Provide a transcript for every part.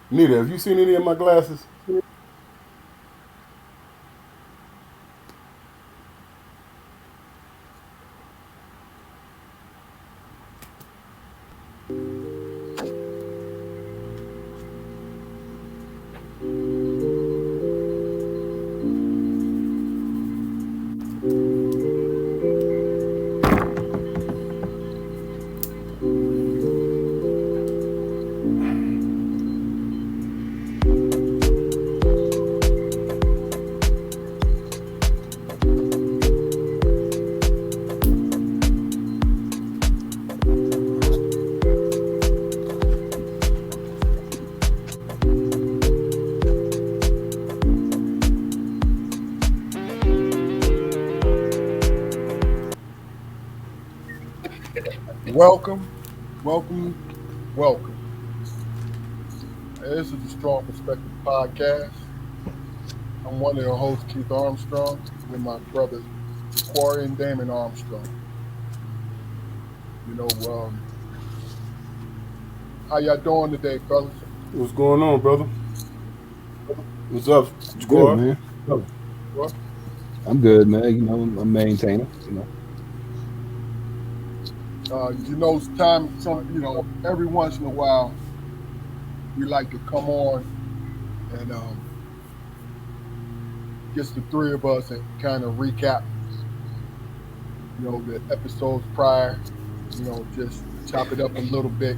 Nita, have you seen any of my glasses? Welcome, welcome, welcome. This is the Strong Perspective Podcast. I'm one of your hosts, Keith Armstrong, with my brothers, Jaquari and Damon Armstrong. You know, how y'all doing today, fellas? What's going on, brother? What's up, Good, squad? man. Well, I'm good, man. I'm maintaining. it's time. Every once in a while, we like to come on and just the three of us and kind of recap, the episodes prior. Just chop it up a little bit,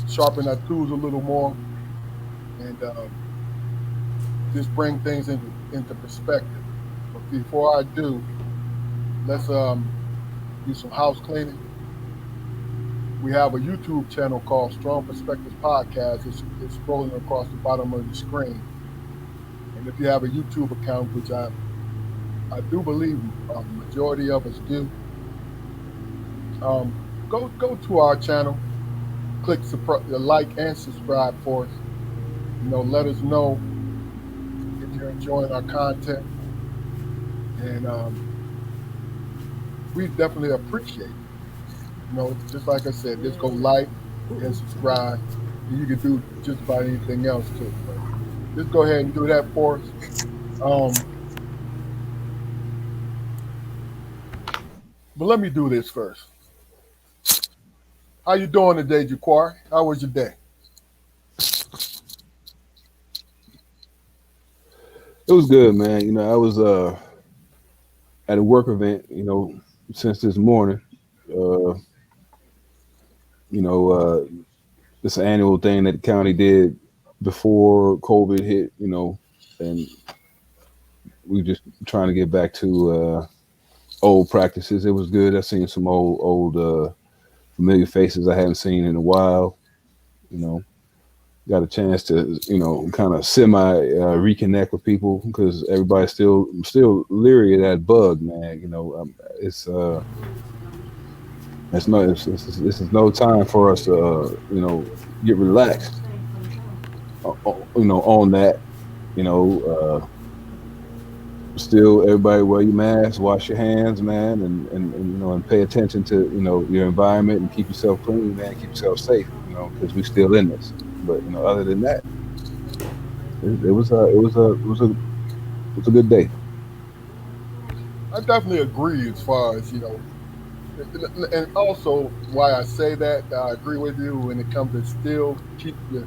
sharpen our tools a little more, and just bring things into perspective. But before I do, let's do some house cleaning. We have a YouTube channel called Strong Perspectives Podcast. It's scrolling across the bottom of the screen. And if you have a YouTube account, which I do believe the majority of us do, go to our channel, click like and subscribe for us. Let us know if you're enjoying our content, and we definitely appreciate it. Just like I said, just go like and subscribe. And you can do just about anything else too. But just go ahead and do that for us. Um, but let me do this first. How you doing today, Jaquari? How was your day? It was good, man. I was at a work event, since this morning. Uh, you know, uh, this annual thing that the county did before COVID hit, and we just trying to get back to old practices. It was good. I seen some old familiar faces I haven't seen in a while. You know, got a chance to kind of semi reconnect with people because everybody's still leery of that bug, man. It's no this is no time for us to get relaxed on that. you know uh Still, everybody wear your mask, wash your hands, man, and pay attention to your environment and keep yourself clean, man. Keep yourself safe, because we still in this. But other than that, it was a good day. I definitely agree as far as and also why I say that I agree with you when it comes to still keep your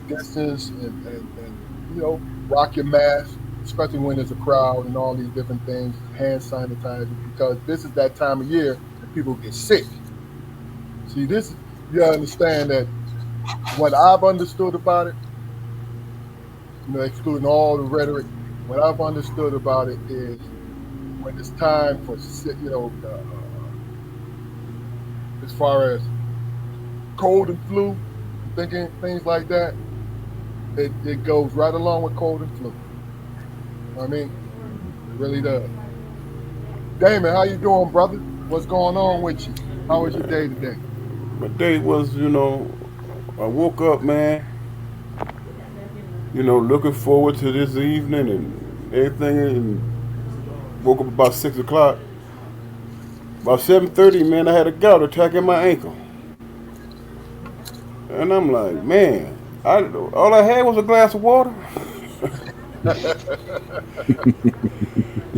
distance and rock your mask, especially when there's a crowd and all these different things, hand sanitizer, because this is that time of year that people get sick. See, you understand that what I've understood about it, excluding all the rhetoric, what I've understood about it is when it's time for as far as cold and flu, thinking things like that, it goes right along with cold and flu. You know what I mean? It really does. Damon, how you doing, brother? What's going on with you? How was your day today? My day was, I woke up, man, looking forward to this evening and everything, and woke up about 6 o'clock. About 7:30, man, I had a gout attack in my ankle. And I'm like, man, all I had was a glass of water.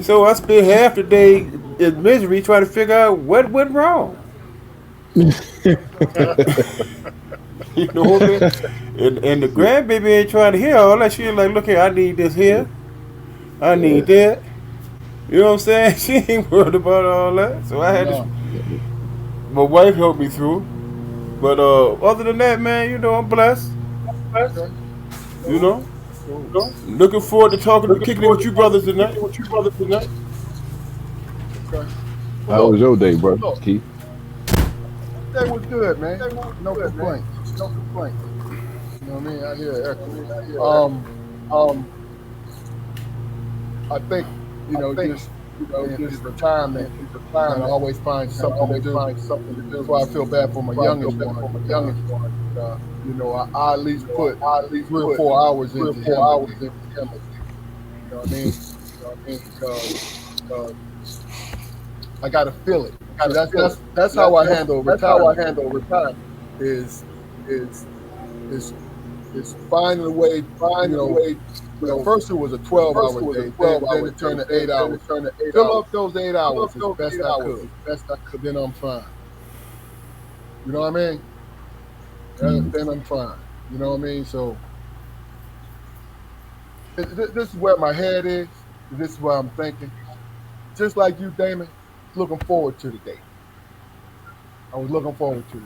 So I spent half the day in misery trying to figure out what went wrong. You know what I'm saying? And the grandbaby ain't trying to hear all that. She ain't like, look here, I need this here. I Yeah. need that. You know what I'm saying? She ain't worried about all that. So I had to. No. My wife helped me through. But other than that, man, I'm blessed. Okay. You know, Cool. looking forward to kicking it with you brothers tonight. Okay. Well, How was look. your day, brother Look. Keith? That was good, man. No complaints. No complaints. You know what I mean? I hear echo. I think just in retirement, and I always find something to do. That's why I feel bad for my youngest one. I at least put 3 or 4 hours into him at least. You know what I mean? Because I got to feel it. See, that's how I handle retirement. Is finding a way. First it was a 12-hour day, then it turned to 8 hours. Fill up those 8 hours as best I could. Then I'm fine. You know what I mean? Then I'm fine. You know what I mean? So this is where my head is. This is what I'm thinking. Just like you, Damon, looking forward to the day. I was looking forward to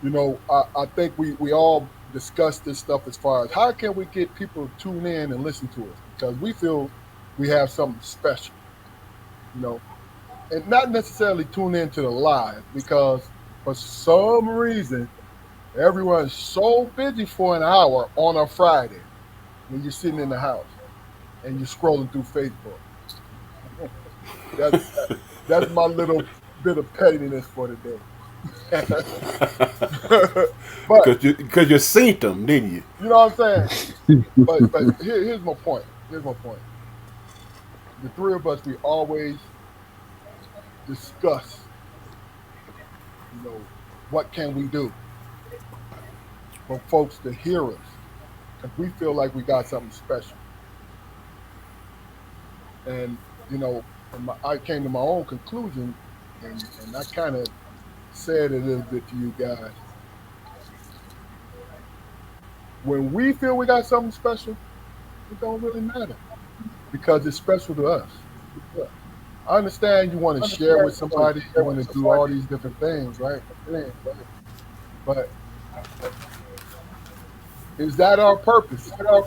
the day. I think we all discuss this stuff as far as how can we get people to tune in and listen to us because we feel we have something special, and not necessarily tune in to the live because for some reason everyone's so busy for an hour on a Friday when you're sitting in the house and you're scrolling through Facebook. That's my little bit of pettiness for the day. But Because you seen them, didn't you? you know what I'm saying? But here's my point. The three of us, we always discuss, what can we do for folks to hear us? Because we feel like we got something special. And, I came to my own conclusion, and I kind of said a little bit to you guys. When we feel we got something special, it don't really matter because it's special to us. I understand you want to share with somebody, you want to do all these different things, right? But is that our purpose? You know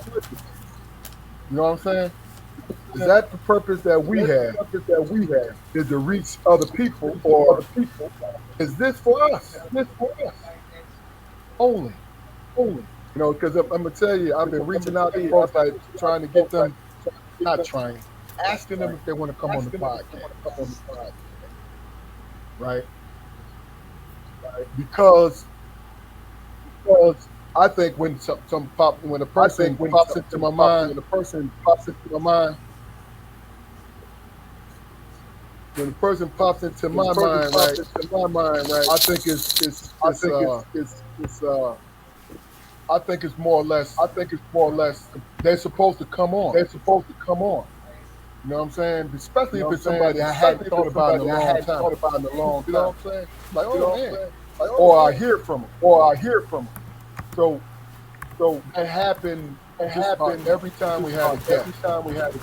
what I'm saying? Is that the purpose that we have? Is to reach other people, or is this for us? Only. Because I'm gonna tell you, I've been reaching out to folks, like trying to get them, not trying, asking them if they want to come on the podcast, right? Because I think when when a person pops into my mind, when a person pops into my mind, right? I think I think it's more or less. They're supposed to come on. You know what I'm saying? Especially if it's somebody I hadn't thought about in a long time. You know what I'm saying? Like, oh man. Or I hear from them. So it happened every time we had a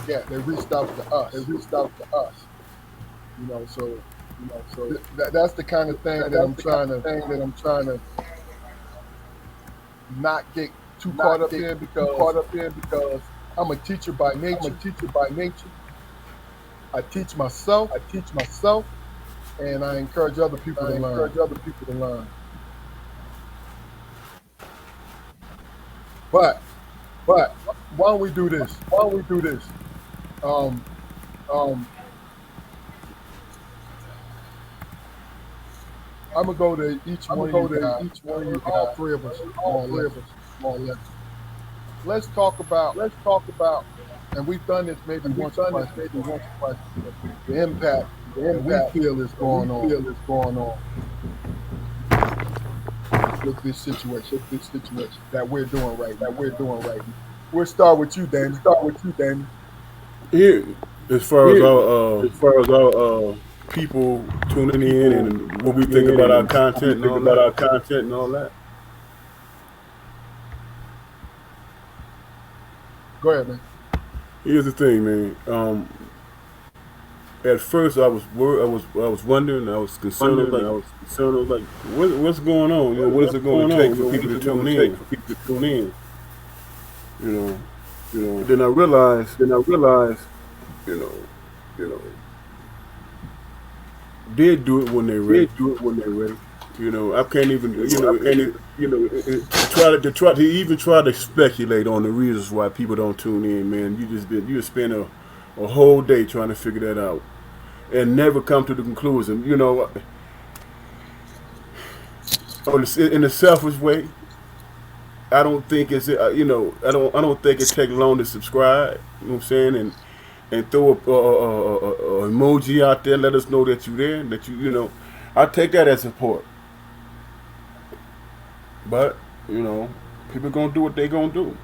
guest. They reached out to us. So that's the kind of thing that I'm trying to not get too caught up in because I'm a teacher by nature. I teach myself, and I encourage other people to learn. But why don't we do this? Um, I'm gonna go to each one of you, all three of us, more or less. Let's talk about, and we've done this maybe once or twice, the impact that we feel is going on. with this situation that we're doing right now. We'll start with you, Danny. Here, as far as Here, our as far as our people tuning in people and what we think tuning in about our and what we content and think all about that. our content and all that. Go ahead, man. Here's the thing, man. At first, I was wondering, I was concerned, Wondering, I like, was concerned. I was like, what's going on? You know, what is what's it going going to on? take You for know, people what is to it going tune to take in? for people to tune in? You know, You know. then I realized, Then I realized, you know, you know, did do it when they're they ready. do it when they're ready. You know, I can't even, You know, I can't even, to even try to speculate on the reasons why people don't tune in, man. You just spend a whole day trying to figure that out and never come to the conclusion. You know, in a selfish way, I don't think it's I don't think it takes long to subscribe. You know what I'm saying? And throw a emoji out there, let us know that you're there, that you know. I take that as support. But you know, people gonna do what they gonna do,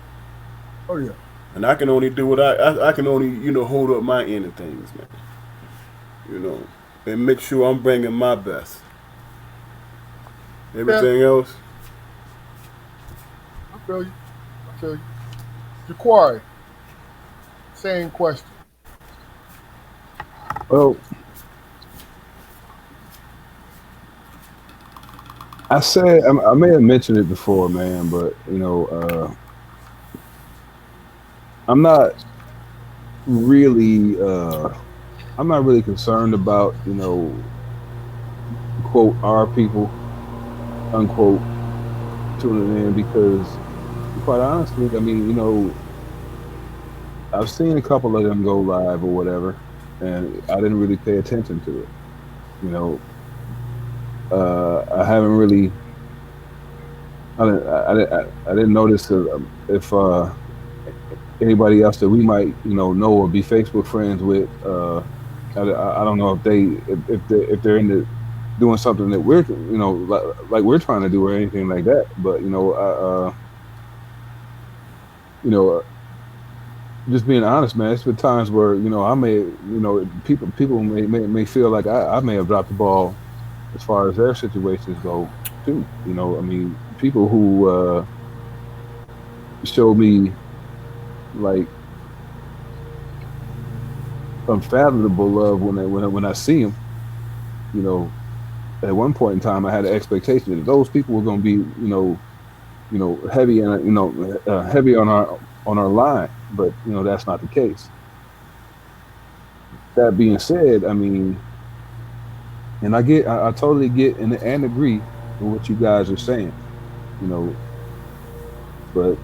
Oh yeah. and I can only do what I can only hold up my end of things, man. You know, and make sure I'm bringing my best. Yeah, Everything else, I feel you. Jaquari, same question. Well, I may have mentioned it before, man, but I'm not really, I'm not really concerned about quote our people unquote tuning in because, quite honestly, I mean, I've seen a couple of them go live or whatever, and I didn't really pay attention to it. You know, I haven't really. I didn't notice if anybody else that we might know or be Facebook friends with. I don't know if they're into doing something that we're like we're trying to do or anything like that. But you know, just being honest, man, it's been times where I may people may feel like I may have dropped the ball as far as their situations go too. I mean, people who show me like unfathomable love when I see them. You know, at one point in time, I had an expectation that those people were going to be heavy and heavy on our line, but that's not the case. That being said, I mean, and I totally get and agree with what you guys are saying, but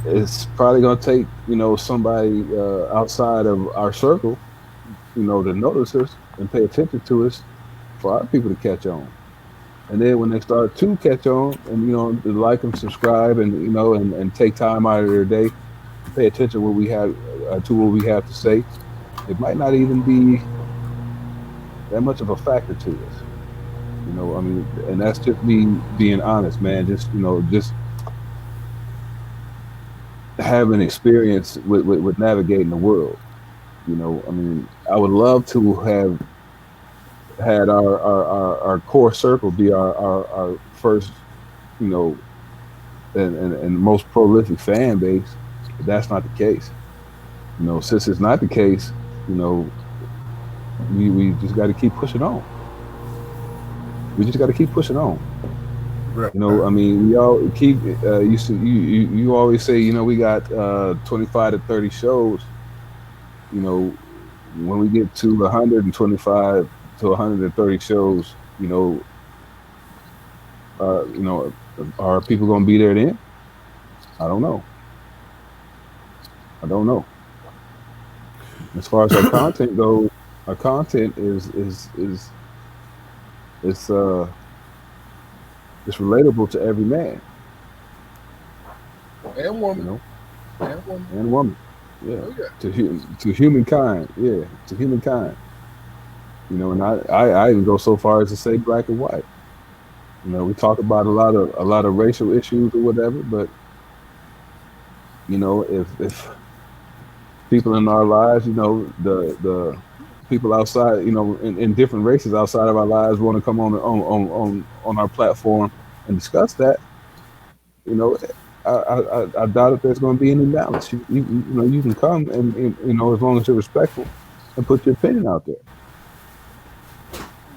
it's probably gonna take somebody outside of our circle, to notice us and pay attention to us for our people to catch on. And then when they start to catch on and to like and subscribe and and take time out of their day to pay attention what we have to what we have to say, it might not even be that much of a factor to us. I mean, and that's just me being honest, man. Just just having experience with navigating the world. I mean, I would love to have had our core circle be our first, you know, and most prolific fan base. But that's not the case. Since it's not the case, you know, we just got to keep pushing on. We just got to keep pushing on. right? I mean, we all keep you always say, we got 25 to 30 shows. When we get to 125 to 130 shows, are people going to be there then? I don't know. I don't know. As far as our content goes, our content it's it's relatable to every man, And you woman. know, And woman. and woman. Yeah, Oh yeah. to humankind. Yeah, to humankind. You know, and I even go so far as to say black and white. You know, we talk about a lot of racial issues or whatever, but you know, if people in our lives, you know, the people outside, you know, in different races outside of our lives want to come on our platform and discuss that, you know, I doubt if there's going to be any balance. You know, you can come and you know, as long as you're respectful and put your opinion out there,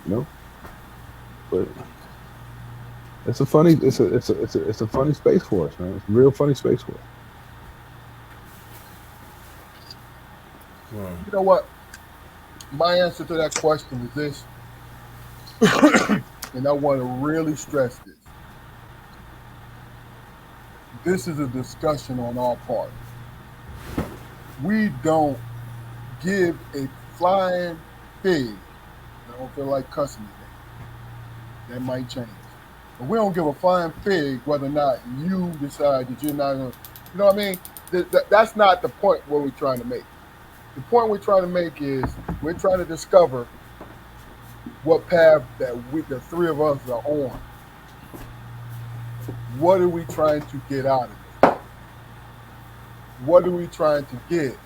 you know. But it's a funny space for us, man. It's a real funny space for us. Wow. You know what? My answer to that question is this, and I want to really stress this. This is a discussion on our part. We don't give a flying fig. I don't feel like cussing today. That might change. But we don't give a flying fig whether or not you decide that you're not going to, you know what I mean? That's not the point what we're trying to make. The point we're trying to make is we're trying to discover what path that the three of us are on. What are we trying to get out of it? What are we trying to get?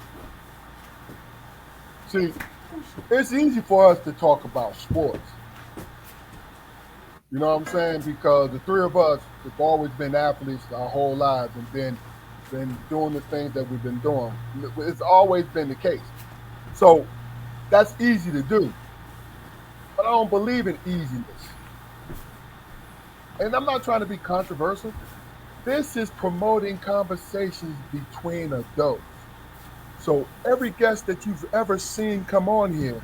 See, it's easy for us to talk about sports. You know what I'm saying? Because the three of us have always been athletes our whole lives and been doing the things that we've been doing. It's always been the case. So that's easy to do. But I don't believe in easiness. And I'm not trying to be controversial. This is promoting conversations between adults. So every guest that you've ever seen come on here,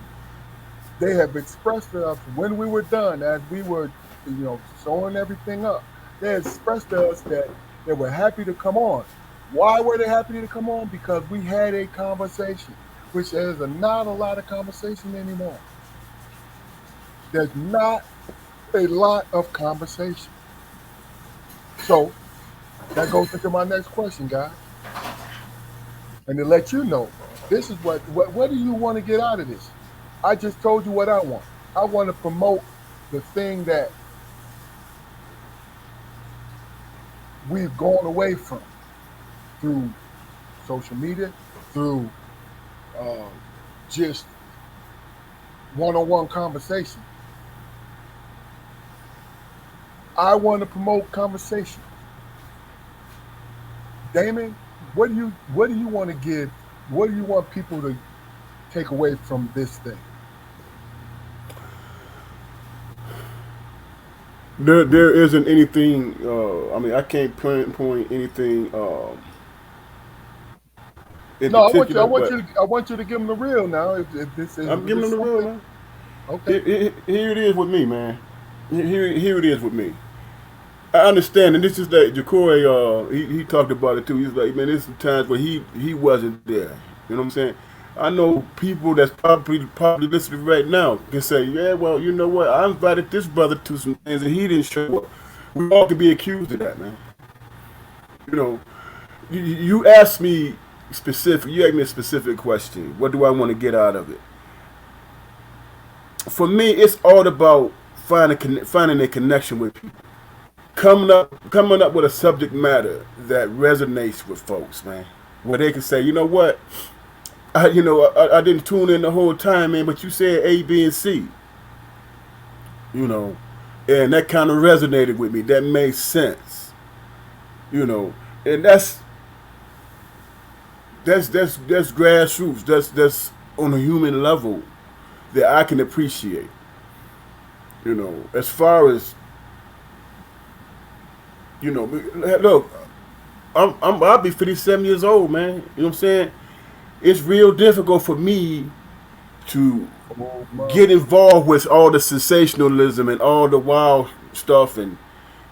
they have expressed to us when we were done, as we were, you know, sewing everything up. They expressed to us that they were happy to come on. Why were they happy to come on? Because we had a conversation, which there's not a lot of conversation anymore. There's not a lot of conversation. So that goes into my next question, guys. And to let you know, this is what do you want to get out of this? I just told you what I want. I want to promote the thing that we've gone away from through social media, through just one-on-one conversation. I want to promote conversation. Damon, what do you want to give? What do you want people to take away from this thing? There isn't anything. I mean, I can't pinpoint anything in No, particular. I want you to give them the real now. If this is, I'm giving them the real, man. Okay. Here it is with me, man. Here it is with me. I understand, and this is that Jacory, he talked about it too. He's like, man, there's some times where he wasn't there. You know what I'm saying? I know people that's probably listening right now can say, yeah, well, you know what? I invited this brother to some things and he didn't show up. We all could be accused of that, man. You know, you asked me you asked me a specific question. What do I want to get out of it? For me, it's all about finding a connection with people. Coming up with a subject matter that resonates with folks, man. Where they can say, you know what? I didn't tune in the whole time, man, but you said A, B, and C. You know, and that kind of resonated with me. That made sense. You know, and that's grassroots. That's on a human level that I can appreciate. You know, as far as, you know, look, I'll be 57 years old, man. You know what I'm saying? It's real difficult for me to get involved with all the sensationalism and all the wild stuff and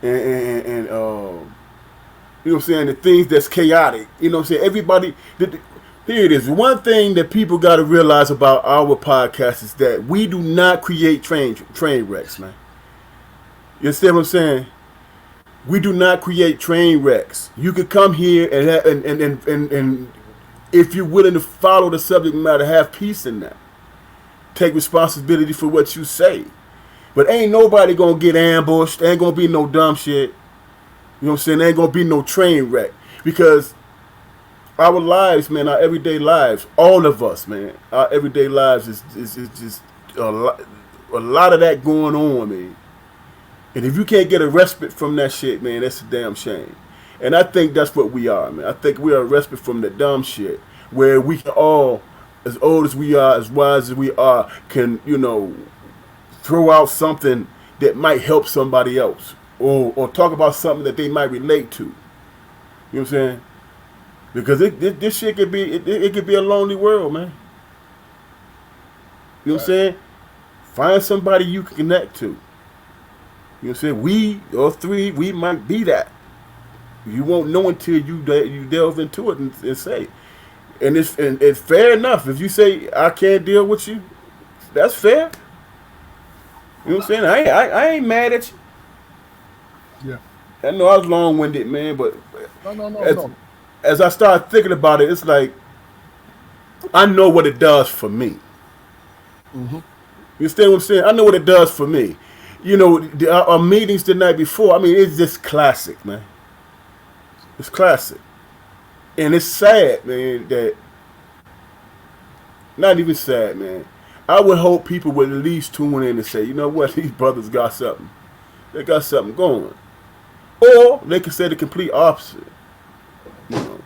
you know what I'm saying, the things that's chaotic. You know what I'm saying? Everybody, here it is. One thing that people got to realize about our podcast is that we do not create train wrecks, man. You understand what I'm saying? We do not create train wrecks. You could come here and if you're willing to follow the subject matter, have peace in that. take responsibility for what you say. But ain't nobody gonna get ambushed. Ain't gonna be no dumb shit. You know what I'm saying? Ain't gonna be no train wreck. Because our lives, man, our everyday lives, all of us, man, our everyday lives is just a lot of that going on, man. And if you can't get a respite from that shit, man, that's a damn shame. And I think that's what we are, man. I think we are a respite from the dumb shit, where we can all, as old as we are, as wise as we are, can, you know, throw out something that might help somebody else, or talk about something that they might relate to. You know what I'm saying? Because this shit could be it could be a lonely world, man. You know what I'm saying? Find somebody you can connect to. You know what I'm saying? We or three, we might be that. You won't know until you delve into it and say. And it's fair enough if you say I can't deal with you. That's fair. You know what I'm saying? I ain't mad at you. Yeah. I know I was long-winded, man, but No. as I started thinking about it, it's like I know what it does for me. Mm-hmm. You understand what I'm saying? I know what it does for me. You know, our meetings the night before, I mean, it's just classic, man. It's classic. And it's sad, man, that, not even sad, man. I would hope people would at least tune in and say, you know what, these brothers got something. They got something going. Or they could say the complete opposite. You know,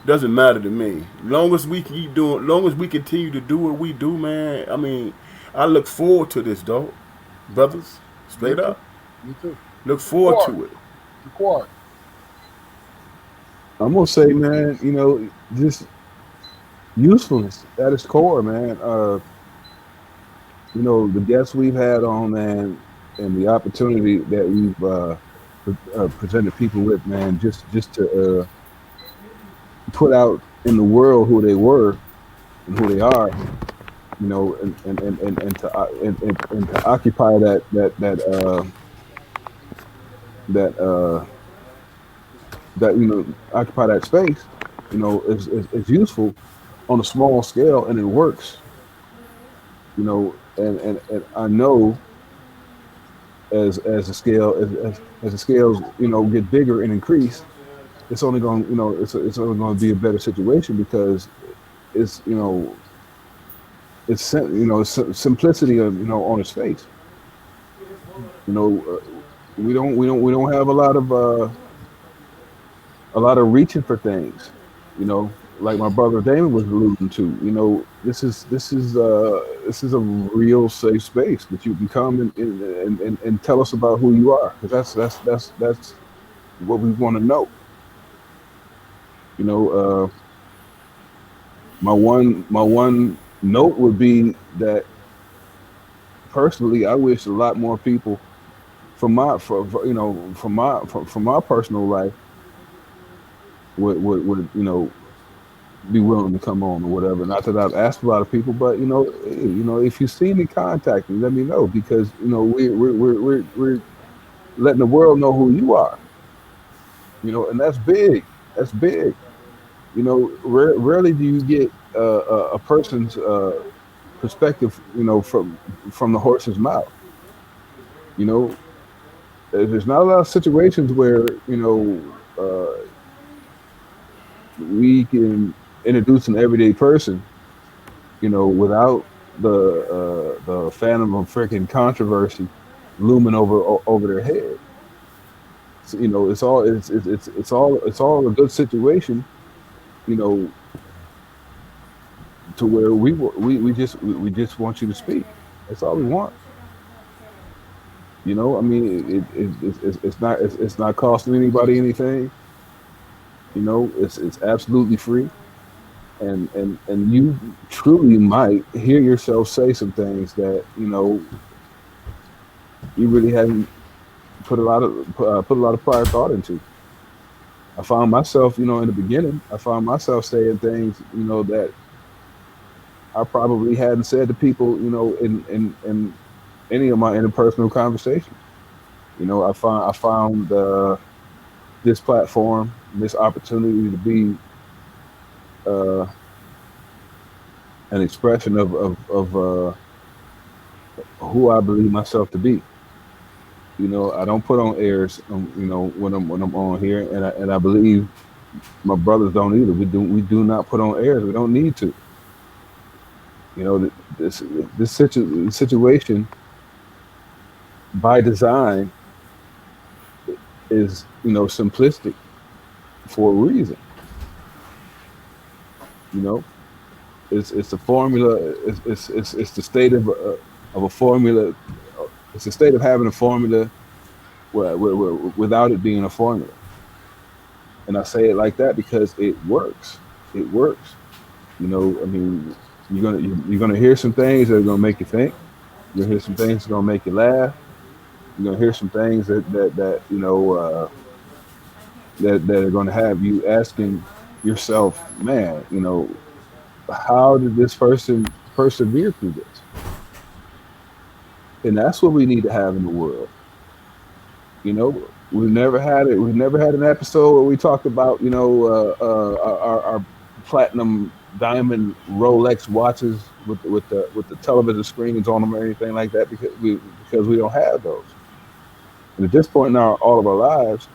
doesn't matter to me. Long as we keep doing, long as we continue to do what we do, man. I mean, I look forward to this, dog, brothers. Straight up, Me too. look forward to it. Required. I'm gonna say, man, you know, just usefulness at its core, man. You know, the guests we've had on, man, and the opportunity that we've presented people with, man, just to put out in the world who they were and who they are, you know, and to occupy that you know, occupy that space, you know, is useful on a small scale, and it works, you know, and I know as the scale as the scales, you know, get bigger and increase, it's only going, you know, it's only going to be a better situation, because it's, you know, it's simplicity of, you know, on its face. You know, we don't have a lot of reaching for things, you know, like my brother Damon was alluding to. You know, this is a real safe space that you can come and tell us about who you are, because that's what we want to know. You know, my one note would be that personally, I wish a lot more people from my from my personal life would you know, be willing to come on or whatever. Not that I've asked a lot of people, but you know, hey, you know, if you see me, contact me, let me know, because you know, we're letting the world know who you are. You know, and that's big. That's big. You know, rarely do you get a person's perspective, you know, from the horse's mouth. You know, there's not a lot of situations where, you know, we can introduce an everyday person, you know, without the phantom of freaking controversy looming over their head. So, you know, it's all a good situation, you know, to where we just want you to speak. That's all we want. You know, I mean, it's not costing anybody anything. You know, it's absolutely free, and you truly might hear yourself say some things that, you know, you really hadn't put a lot of prior thought into. I found myself, you know, in the beginning, I found myself saying things, you know, that I probably hadn't said to people, you know, in any of my interpersonal conversations. You know, I found this platform, this opportunity to be uh, an expression of who I believe myself to be. You know, I don't put on airs, you know, when I'm on here, and I believe my brothers don't either. We do not put on airs. We don't need to. You know, this situation by design is, you know, simplistic for a reason. You know, it's the formula. It's the state of a formula. It's the state of having a formula without it being a formula. And I say it like that because it works. It works. You know, I mean, you're gonna hear some things that are gonna make you think. You're gonna hear some things that are gonna make you laugh. You're gonna hear some things that you know that are gonna have you asking yourself, man, you know, how did this person persevere through this? And that's what we need to have in the world. You know, we've never had it. We've never had an episode where we talked about, you know, our platinum diamond Rolex watches with the television screens on them or anything like that because we don't have those. And at this point in all of our lives,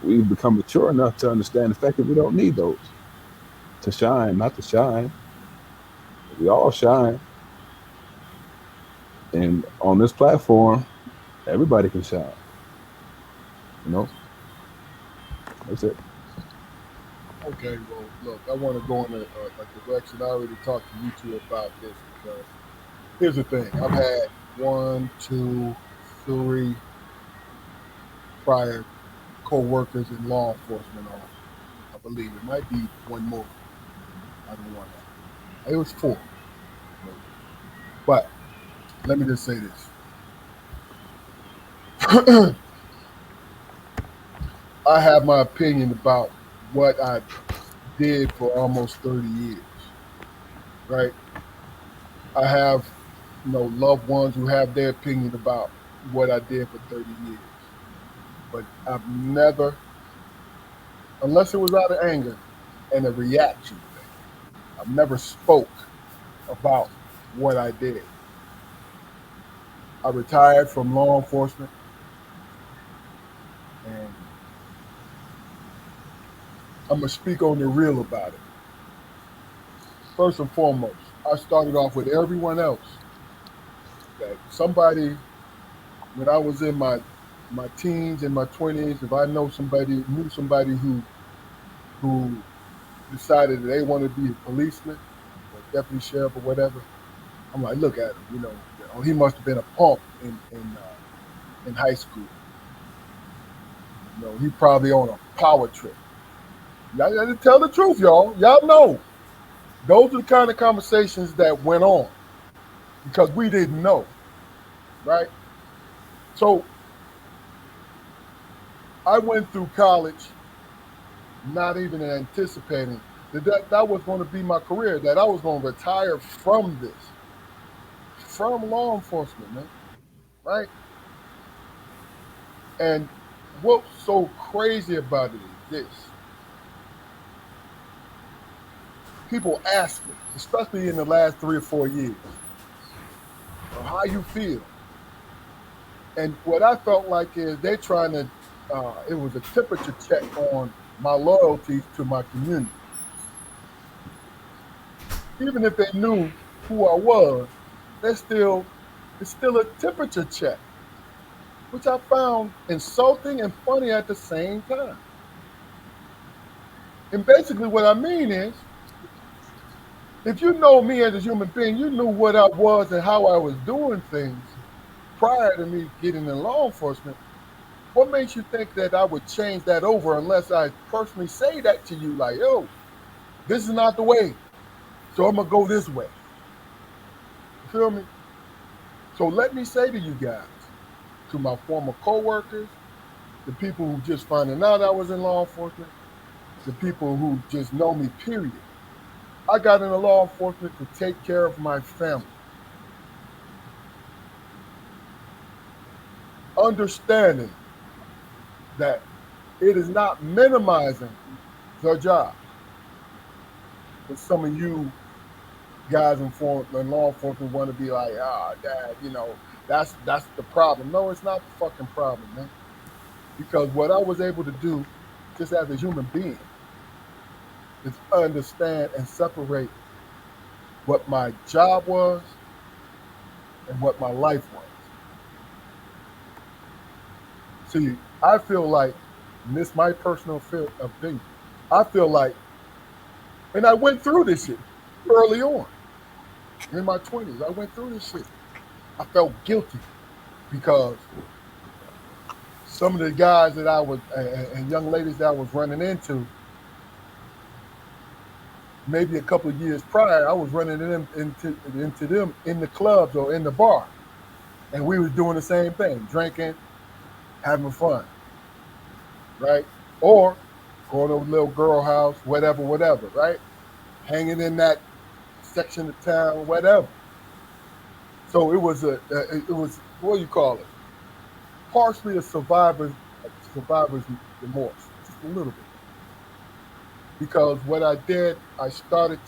we've become mature enough to understand the fact that we don't need those to shine, not to shine. We all shine, and on this platform, everybody can shine. You know, that's it. Okay, well, look, I want to go in a direction. I already talked to you two about this because here's the thing. I've had one, two, three prior co-workers in law enforcement on. I believe it might be one more. I don't want that. It was four. But let me just say this. I have my opinion about what I did for almost 30 years, right? I have, loved ones who have their opinion about what I did for 30 years. But I've never, unless it was out of anger and a reaction thing, I've never spoke about what I did. I retired from law enforcement, and I'm gonna speak on the real about it. First and foremost, I started off with everyone else that somebody when I was in my teens and my 20s, if I knew somebody who decided that they wanted to be a policeman or deputy sheriff or whatever, I'm like, look at him, oh, he must have been a punk in high school. He probably on a power trip. Y'all got to tell the truth, y'all. Y'all know those are the kind of conversations that went on because we didn't know, right? So I went through college not even anticipating that was going to be my career, that I was going to retire from this, from law enforcement, man, right? And what's so crazy about it is this. People ask me, especially in the last 3 or 4 years, how you feel. And what I felt like is they're trying to, it was a temperature check on my loyalty to my community. Even if they knew who I was, it's still a temperature check, which I found insulting and funny at the same time. And basically, what I mean is, if you know me as a human being, you knew what I was and how I was doing things prior to me getting in law enforcement. What makes you think that I would change that over unless I personally say that to you, like, yo, this is not the way, so I'm gonna go this way. You feel me? So let me say to you guys, to my former coworkers, the people who just finding out I was in law enforcement, the people who just know me, period. I got into law enforcement to take care of my family. Understanding that it is not minimizing the job, but some of you guys in law enforcement want to be like, dad, that's the problem. No, it's not the fucking problem, man. Because what I was able to do, just as a human being, is understand and separate what my job was and what my life was. See, I feel like, and this is my personal opinion, I feel like, and I went through this shit early on in my 20s. I went through this shit. I felt guilty because some of the guys that I was and young ladies that I was running into, maybe a couple of years prior, I was running into them in the clubs or in the bar, and we was doing the same thing, drinking, having fun, right? Or going to a little girl house, whatever, right? Hanging in that section of town, whatever. So it was, what do you call it? Partially a survivor's remorse, just a little bit. Because what I did, I started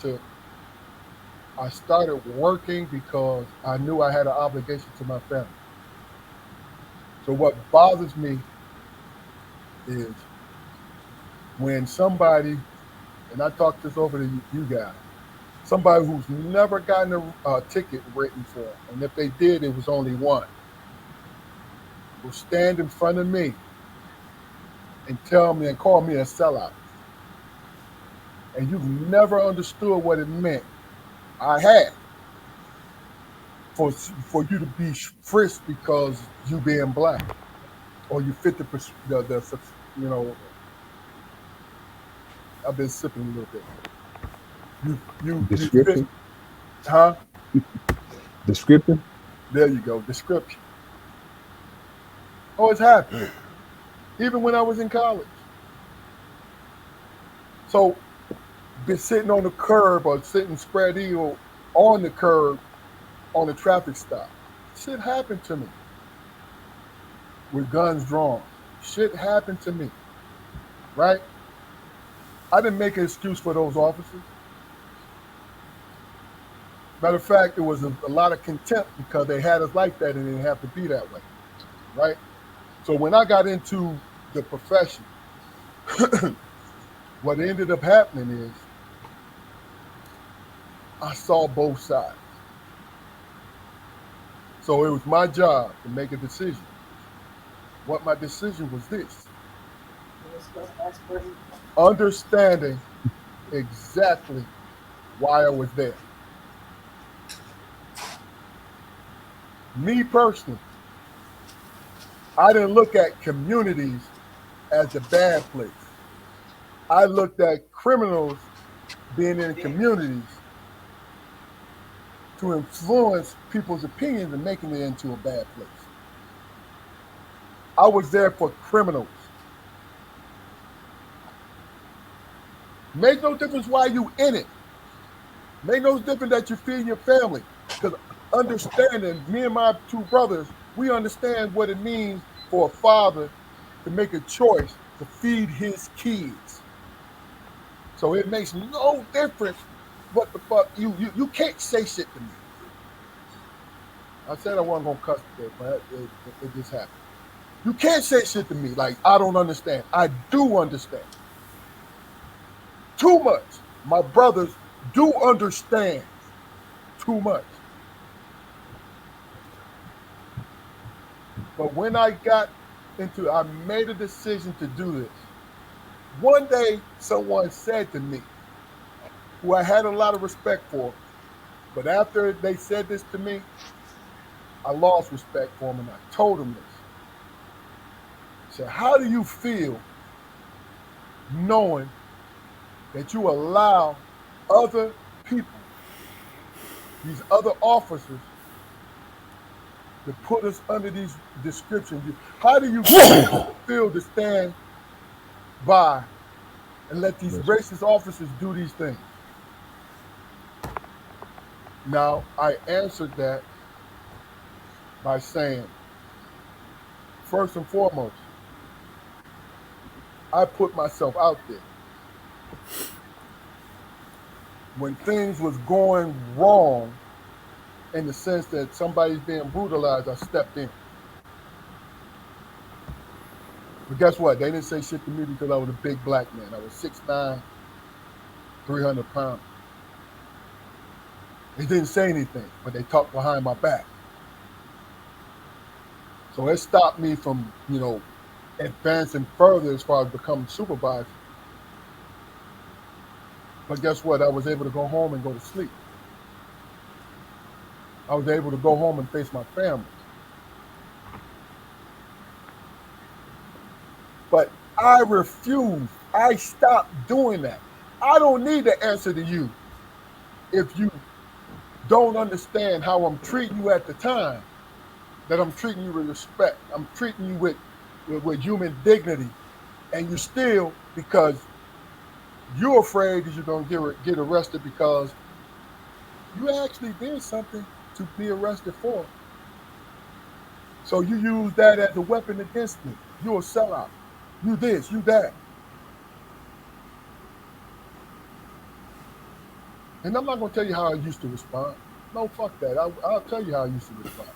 working because I knew I had an obligation to my family. So what bothers me is when somebody, and I talked this over to you guys, somebody who's never gotten a ticket written for them, and if they did, it was only one, will stand in front of me and tell me and call me a sellout. And you've never understood what it meant. I had for you to be frisked because you being black or you fit the you know. I've been sipping a little bit. You fit, Description. huh? Description. There you go. Description. Oh, it's happened. Even when I was in college. So, been sitting on the curb or sitting spread eagle on the curb on a traffic stop. Shit happened to me with guns drawn. Shit happened to me, right? I didn't make an excuse for those officers. Matter of fact, it was a lot of contempt because they had us like that and it didn't have to be that way, right? So when I got into the profession, what ended up happening is I saw both sides. So it was my job to make a decision. What my decision was this: understanding exactly why I was there. Me personally, I didn't look at communities as the bad place. I looked at criminals being in communities to influence people's opinions and making it into a bad place. I was there for criminals. Make no difference why you in it. Make no difference that you feed your family. Because understanding, me and my two brothers, we understand what it means for a father to make a choice to feed his kids. So it makes no difference what the fuck you can't say shit to me. I said I wasn't gonna cuss today, but it just happened. You can't say shit to me like I don't understand. I do understand. Too much. My brothers do understand too much. But when I made a decision to do this. One day, someone said to me, who I had a lot of respect for, but after they said this to me, I lost respect for them and I told them this. I said, how do you feel knowing that you allow other people, these other officers, to put us under these descriptions? How do you feel to stand by and let these Yes. racist officers do these things? Now, I answered that by saying, first and foremost, I put myself out there. when things was going wrong in the sense that somebody's being brutalized, I stepped in. But guess what? They didn't say shit to me because I was a big black man. I was 6'9", 300 pounds. They didn't say anything, but they talked behind my back. So it stopped me from, advancing further as far as becoming supervisor. But guess what? I was able to go home and go to sleep. I was able to go home and face my family. But I refused. I stopped doing that. I don't need to answer to you if you don't understand how I'm treating you at the time, that I'm treating you with respect. I'm treating you with human dignity. And you still, because you're afraid that you're going to get arrested because you actually did something to be arrested for. So you use that as a weapon against me. You're a sellout. You this, you that. And I'm not going to tell you how I used to respond. No, fuck that. I'll tell you how I used to respond.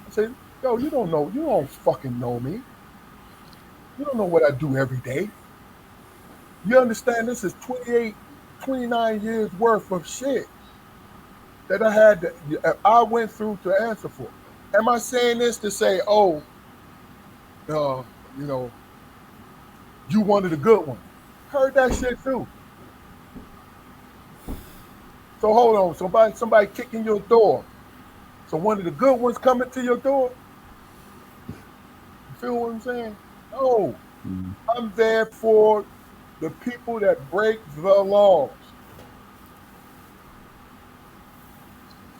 I say, yo, you don't fucking know me. You don't know what I do every day. You understand this is 28, 29 years worth of shit that I went through to answer for. Am I saying this to say, you wanted a good one? Heard that shit too. So hold on, somebody kicking your door. So one of the good ones coming to your door? You feel what I'm saying? No. I'm there for the people that break the laws.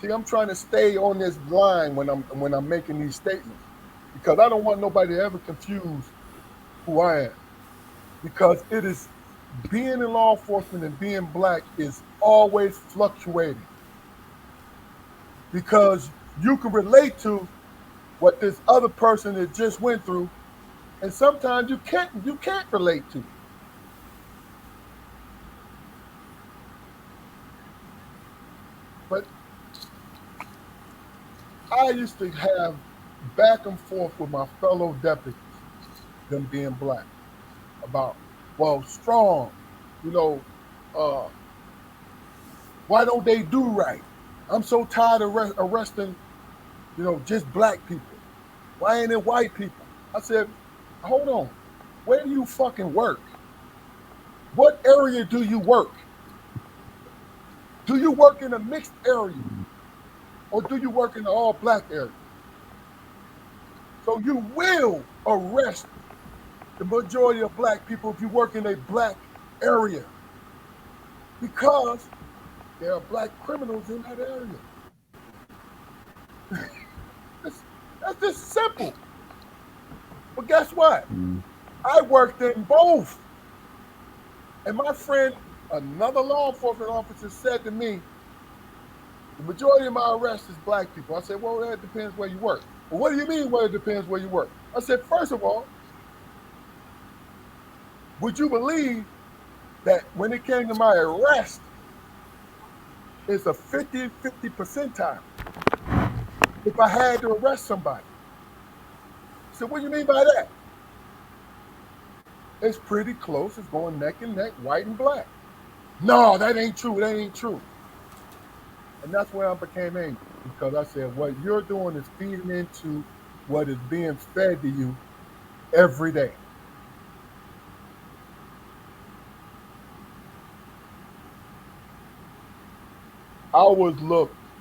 See, I'm trying to stay on this line when I'm making these statements, because I don't want nobody to ever confuse who I am. Because it is being in law enforcement and being black is always fluctuating. Because you can relate to what this other person that just went through, and sometimes you can't relate to. But I used to have back and forth with my fellow deputies, them being black, about, well, strong, why don't they do right? I'm so tired of arresting, just black people. Why ain't it white people? I said, hold on, where do you fucking work? What area do you work? Do you work in a mixed area? Or do you work in the all black area? So you will arrest the majority of black people if you work in a black area, because there are black criminals in that area. That's just simple. But guess what? I worked in both. And my friend, another law enforcement officer, said to me, the majority of my arrests is black people. I said, well, that depends where you work. Well, what do you mean, well, it depends where you work? I said, first of all, would you believe that when it came to my arrest, it's a 50 percentile if I had to arrest somebody? I said, what do you mean by that? It's pretty close. It's going neck and neck, white and black. No, that ain't true. That ain't true. And that's where I became angry, because I said, what you're doing is feeding into what is being fed to you every day.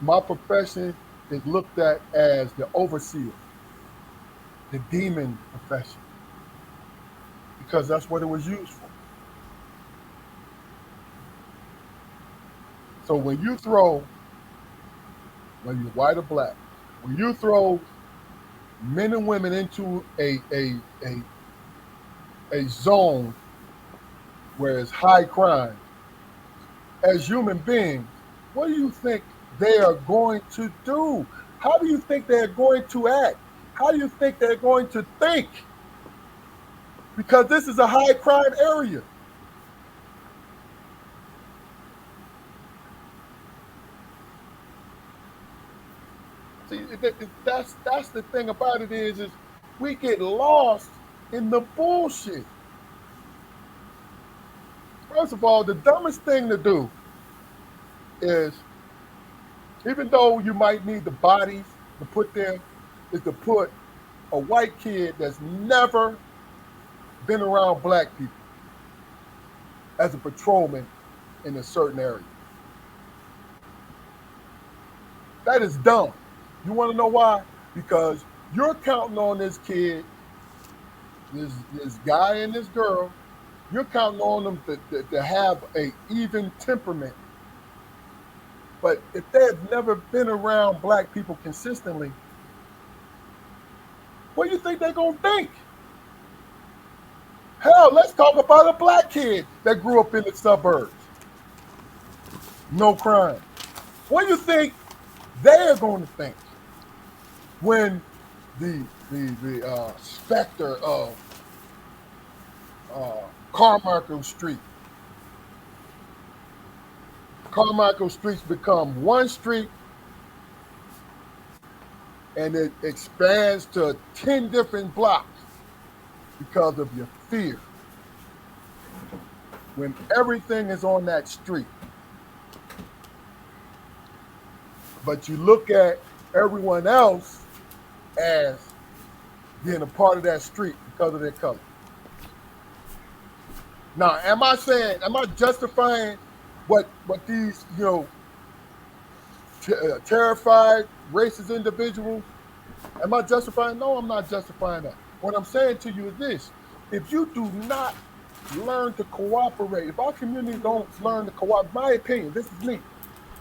My profession is looked at as the overseer, the demon profession, because that's what it was used for. So when you throw, whether you're white or black, when you throw men and women into a zone where it's high crime, as human beings, what do you think they are going to do? How do you think they're going to act? How do you think they're going to think? Because this is a high crime area. see, that's the thing about it is we get lost in the bullshit. First of all, the dumbest thing to do is, even though you might need the bodies to put there, is to put a white kid that's never been around black people as a patrolman in a certain area. That is dumb. You want to know why? Because you're counting on this kid, this guy and this girl, you're counting on them to have a even temperament. But if they've never been around black people consistently, what do you think they're going to think? Hell, let's talk about a black kid that grew up in the suburbs. No crime. What do you think they're going to think when the specter of Carmichael Street streets become one street and it expands to 10 different blocks because of your fear? When everything is on that street, but you look at everyone else as being a part of that street because of their color. Now, am I justifying what these, terrified racist individuals, am I justifying? No, I'm not justifying that. What I'm saying to you is this: if you do not learn to cooperate, if our community don't learn to cooperate, my opinion, this is me,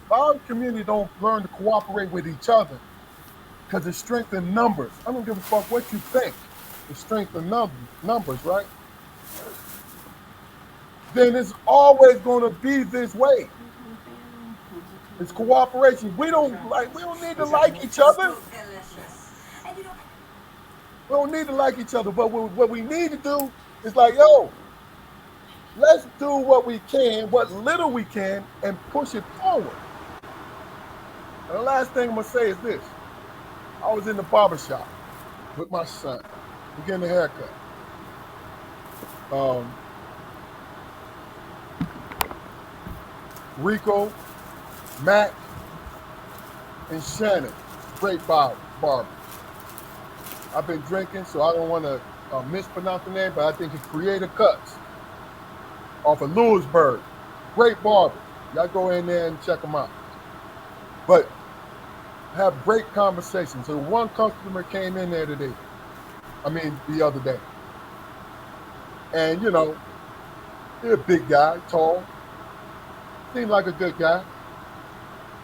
if our community don't learn to cooperate with each other, because it's strength in numbers. I don't give a fuck what you think. It's strength in numbers, right? Then it's always going to be this way. It's cooperation. We don't need to like each other. We don't need to like each other. But what we need to do is like, yo, let's do what we can, what little we can, and push it forward. And the last thing I'm going to say is this. I was in the barbershop with my son. We're getting a haircut. Rico, Matt, and Shannon, great barbers. I've been drinking, so I don't want to mispronounce the name, but I think it's Creator Cuts off of Lewisburg. Great barber. Y'all go in there and check them out. But have great conversations. So one customer came in there the other day. And, he's a big guy, tall. Seemed like a good guy.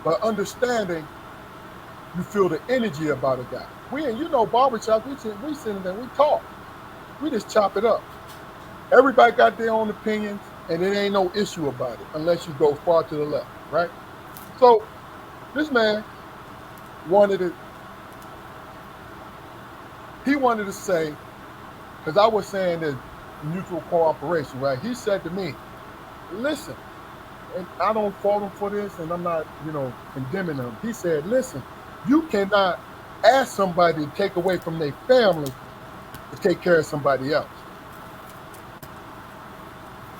But understanding, you feel the energy about a guy. Barbershop, we sit there, we talk. We just chop it up. Everybody got their own opinions, and it ain't no issue about it unless you go far to the left, right? So this man wanted to say, because I was saying that mutual cooperation, right? He said to me, listen, and I don't fault him for this, and I'm not, condemning him. He said, listen, you cannot ask somebody to take away from their family to take care of somebody else.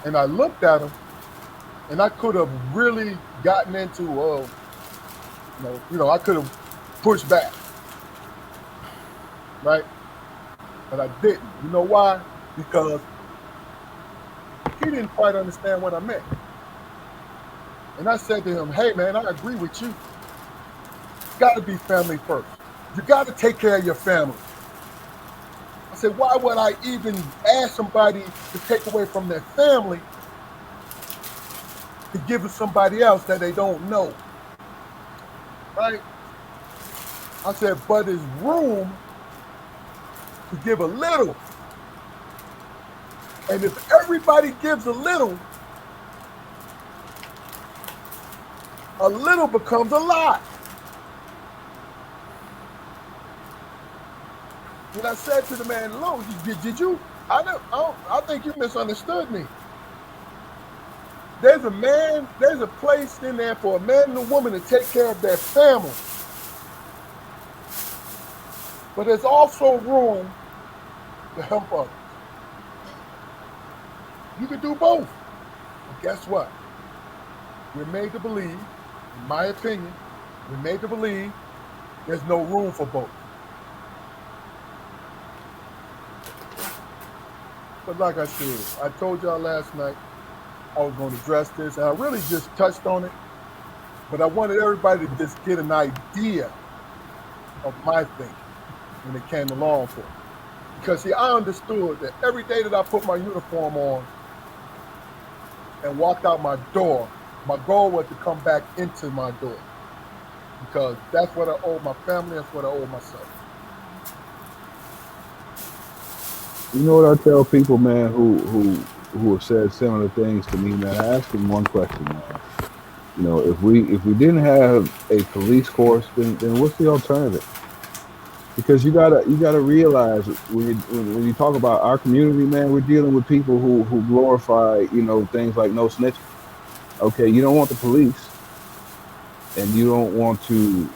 And I looked at him, and I could have really gotten into, I could have pushed back, right? But I didn't. You know why? Because he didn't quite understand what I meant. And I said to him, hey, man, I agree with you. It's got to be family first. You got to take care of your family. I said, why would I even ask somebody to take away from their family to give to somebody else that they don't know? Right? I said, but there's room to give a little. And if everybody gives a little becomes a lot. And I said to the man, look, did you? I think you misunderstood me. There's a place in there for a man and a woman to take care of their family. But there's also room to help others. You can do both. But guess what? We're made to believe, in my opinion, we're made to believe there's no room for both. But like I said, I told y'all last night I was going to address this, and I really just touched on it. But I wanted everybody to just get an idea of my thinking when it came to law enforcement. Because see, I understood that every day that I put my uniform on and walked out my door, my goal was to come back into my door. Because that's what I owe my family, that's what I owe myself. You know what I tell people, man, who have said similar things to me, man? I ask them one question, man. You know, if we didn't have a police force, then what's the alternative? Because you gotta realize when you talk about our community, man, we're dealing with people who glorify, you know, things like no snitching. Okay, you don't want the police, and you don't want to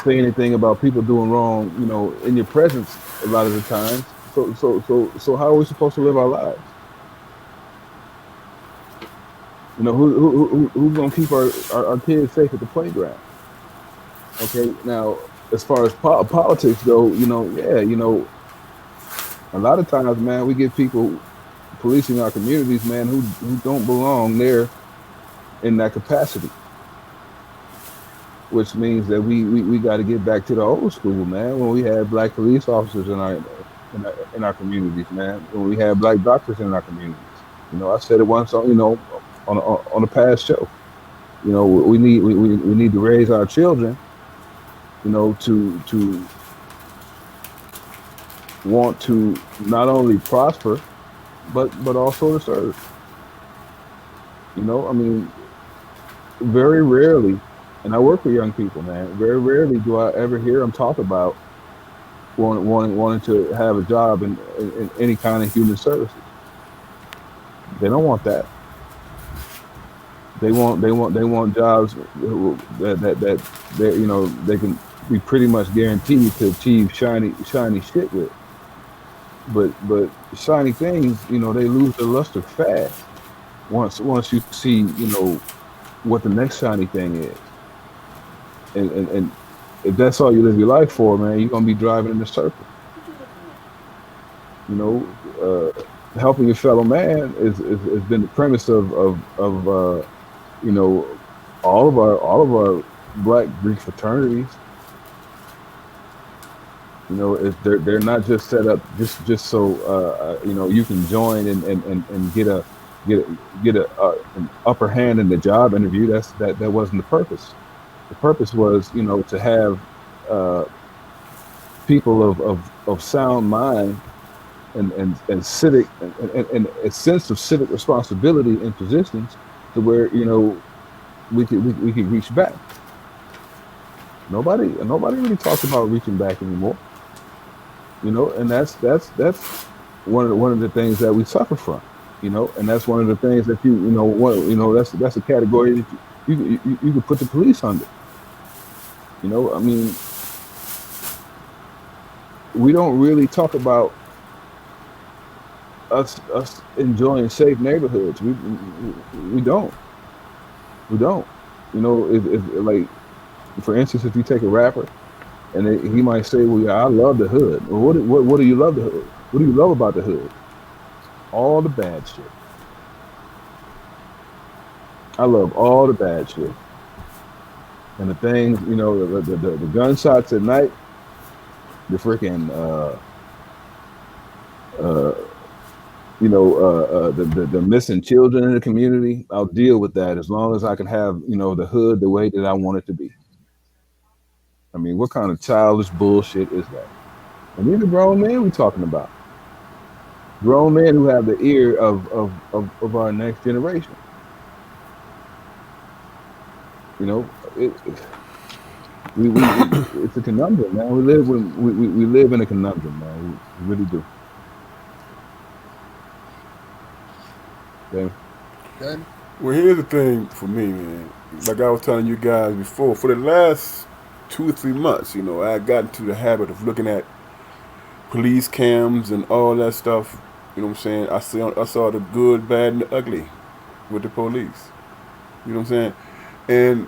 say anything about people doing wrong, you know, in your presence a lot of the times. So how are we supposed to live our lives? You know, who's gonna keep our kids safe at the playground? Okay, now as far as politics go, you know, yeah, you know, a lot of times, man, we get people policing our communities, man, who don't belong there in that capacity. Which means that we got to get back to the old school, man. When we had black police officers in our communities, man. When we had black doctors in our communities. You know, I said it once on, you know, on a past show. You know, we need to raise our children, you know, to want to not only prosper, but also to serve. You know, I mean, very rarely, and I work with young people, man. Very rarely do I ever hear them talk about wanting to have a job in any kind of human services. They don't want that. They want jobs that they, you know, they can be pretty much guaranteed to achieve shiny shit with. But shiny things, you know, they lose their luster fast once you see, you know, what the next shiny thing is. And if that's all you live your life for, man, you're gonna be driving in a circle. You know, helping your fellow man has been the premise of you know, all of our black Greek fraternities. You know, they're not just set up just so you know, you can join and get an upper hand in the job interview. That wasn't the purpose. The purpose was, you know, to have people of sound mind and civic and a sense of civic responsibility in positions to where, you know, we could reach back. Nobody really talks about reaching back anymore. You know, and that's one of the things that we suffer from. You know, and that's one of the things that you know that's a category that you could put the police under. You know, I mean, we don't really talk about us enjoying safe neighborhoods. We don't. You know, if like, for instance, if you take a rapper and he might say, "Well, yeah, I love the hood." Well, what do you love the hood? What do you love about the hood? All the bad shit. I love all the bad shit. And the things, you know, the gunshots at night, the freaking you know, the missing children in the community. I'll deal with that as long as I can have, you know, the hood the way that I want it to be. I mean, what kind of childish bullshit is that? And these are grown men we're talking about. Grown men who have the ear of our next generation. You know, it's a conundrum, man. We live in a conundrum, man. We really do. Okay. Well, here's the thing for me, man. Like I was telling you guys before, for the last 2 or 3 months, I got into the habit of looking at police cams and all that stuff. You know what I'm saying? I saw the good, bad, and the ugly with the police. You know what I'm saying? And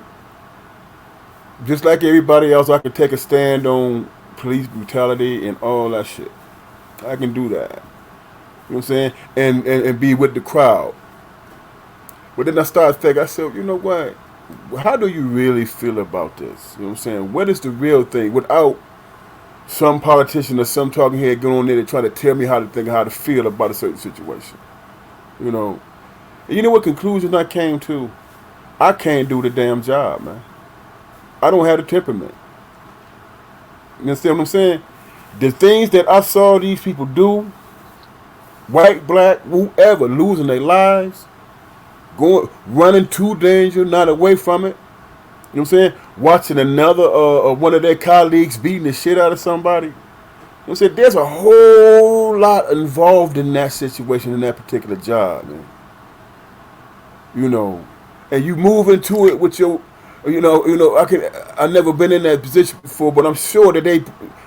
just like everybody else, I can take a stand on police brutality and all that shit. I can do that. You know what I'm saying? And be with the crowd. But then I started thinking, I said, you know what? How do you really feel about this? You know what I'm saying? What is the real thing? Without some politician or some talking head going on there to try to tell me how to think, how to feel about a certain situation. You know. And you know what conclusion I came to? I can't do the damn job, man. I don't have the temperament. You understand what I'm saying? The things that I saw these people do, white, black, whoever, losing their lives, running to danger, not away from it. You know what I'm saying? Watching another one of their colleagues beating the shit out of somebody. You know what I'm saying? There's a whole lot involved in that situation, in that particular job, man. You know, and you move into it with your, I never been in that position before, but I'm sure that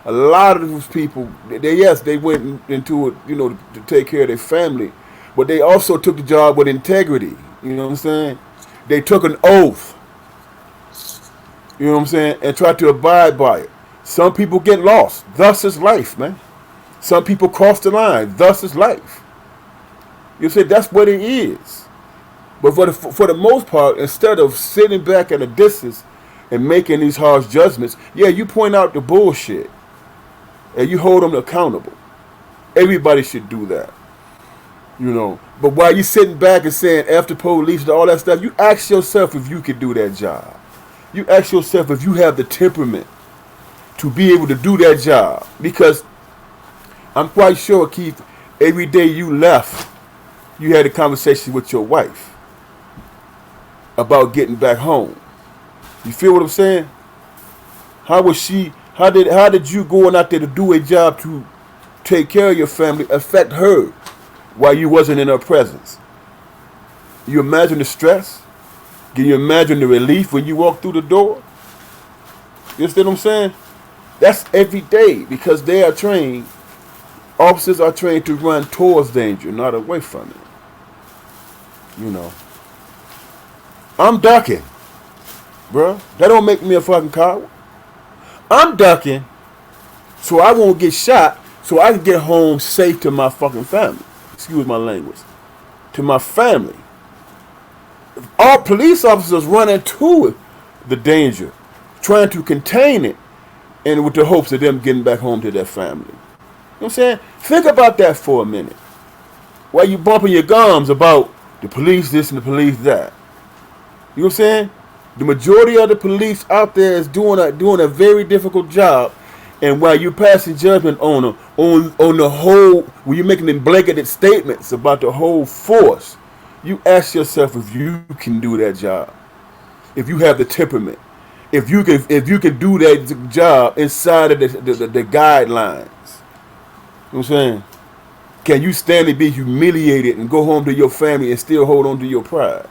a lot of those people, they went into it, to take care of their family, but they also took the job with integrity. You know what I'm saying? They took an oath. You know what I'm saying? And tried to abide by it. Some people get lost. Thus is life, man. Some people cross the line. Thus is life. You say that's what it is. But for the most part, instead of sitting back at a distance and making these harsh judgments, you point out the bullshit and you hold them accountable. Everybody should do that. But while you sitting back and saying after police and all that stuff, you ask yourself if you could do that job. You ask yourself if you have the temperament to be able to do that job. Because I'm quite sure, Keith, every day you left, you had a conversation with your wife about getting back home. You feel what I'm saying? How did you going out there to do a job to take care of your family affect her while you wasn't in her presence? You imagine the stress? Can you imagine the relief when you walk through the door? You understand what I'm saying? That's every day because they are trained. Officers are trained to run towards danger, not away from it. I'm ducking, bro. That don't make me a fucking coward. I'm ducking so I won't get shot, so I can get home safe to my fucking family. Excuse my language. To my family. All police officers run into the danger, trying to contain it, and with the hopes of them getting back home to their family. You know what I'm saying? Think about that for a minute. While you bumping your gums about the police this and the police that. You know what I'm saying? The majority of the police out there is doing a very difficult job, and while you're passing judgment on the whole, when you're making them blanketed statements about the whole force, you ask yourself if you can do that job, if you have the temperament, if you can do that job inside of the guidelines. You know what I'm saying? Can you stand to be humiliated and go home to your family and still hold on to your pride?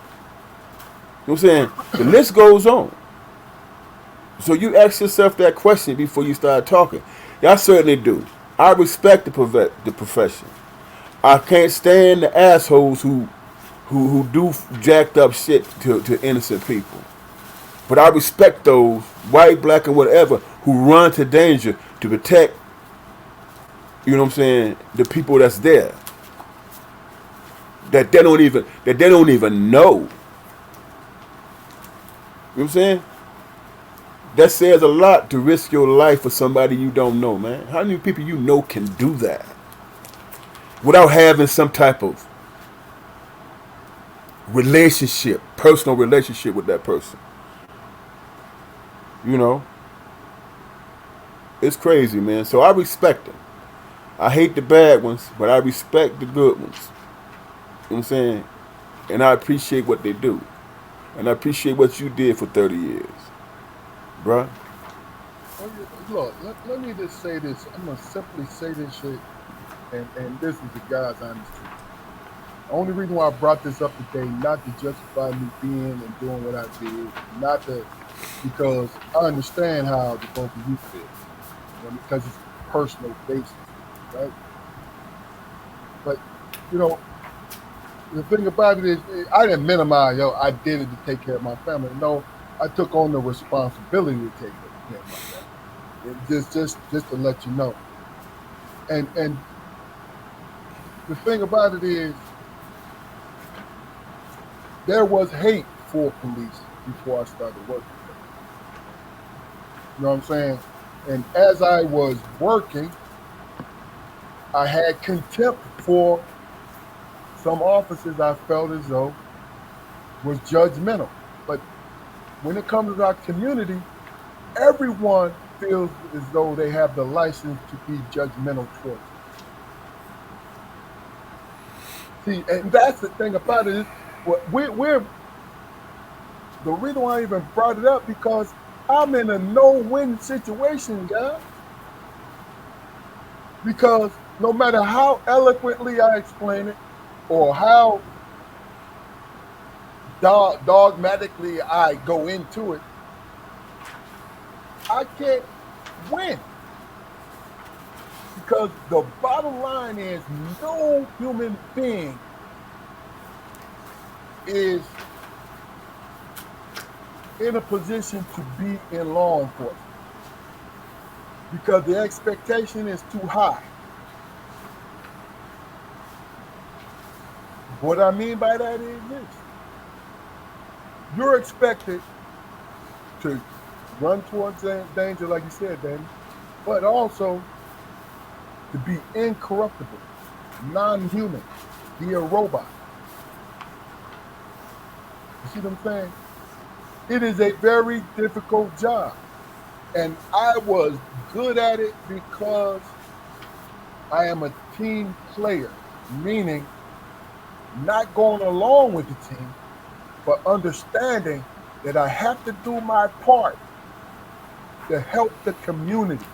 You know what I'm saying? The list goes on. So you ask yourself that question before you start talking. I certainly do. I respect the profession. I can't stand the assholes who do jacked up shit to innocent people. But I respect those, white, black, and whatever, who run to danger to protect, you know what I'm saying, the people that's there. That they don't even know. You know what I'm saying? That says a lot to risk your life for somebody you don't know, man. How many people you know can do that without having some type of relationship, personal relationship with that person? It's crazy, man. So I respect them. I hate the bad ones, but I respect the good ones. You know what I'm saying? And I appreciate what they do. And I appreciate what you did for 30 years. Bruh. Look, let me just say this. I'm going to simply say this shit, and this is the God's honest truth. The only reason why I brought this up today, not to justify me being and doing what I did, not to because I understand how the both of you feel, because it's personal basis, right? But you know, the thing about it is, I didn't minimize. I did it to take care of my family. No, I took on the responsibility to take care of my family. Just to let you know. And the thing about it is, there was hate for police before I started working. You know what I'm saying? And as I was working, I had contempt for some officers I felt as though was judgmental. But when it comes to our community, everyone feels as though they have the license to be judgmental towards you. See, and that's the thing about it is, we're the reason why I even brought it up, because I'm in a no-win situation, guys. Because no matter how eloquently I explain it, or how dogmatically I go into it, I can't win. Because the bottom line is, no human being is in a position to be in law enforcement, because the expectation is too high. What I mean by that is this: you're expected to run towards danger, like you said, Danny, but also to be incorruptible, non-human, be a robot. You see what I'm saying? It is a very difficult job. And I was good at it because I am a team player, meaning not going along with the team, but understanding that I have to do my part to help the community,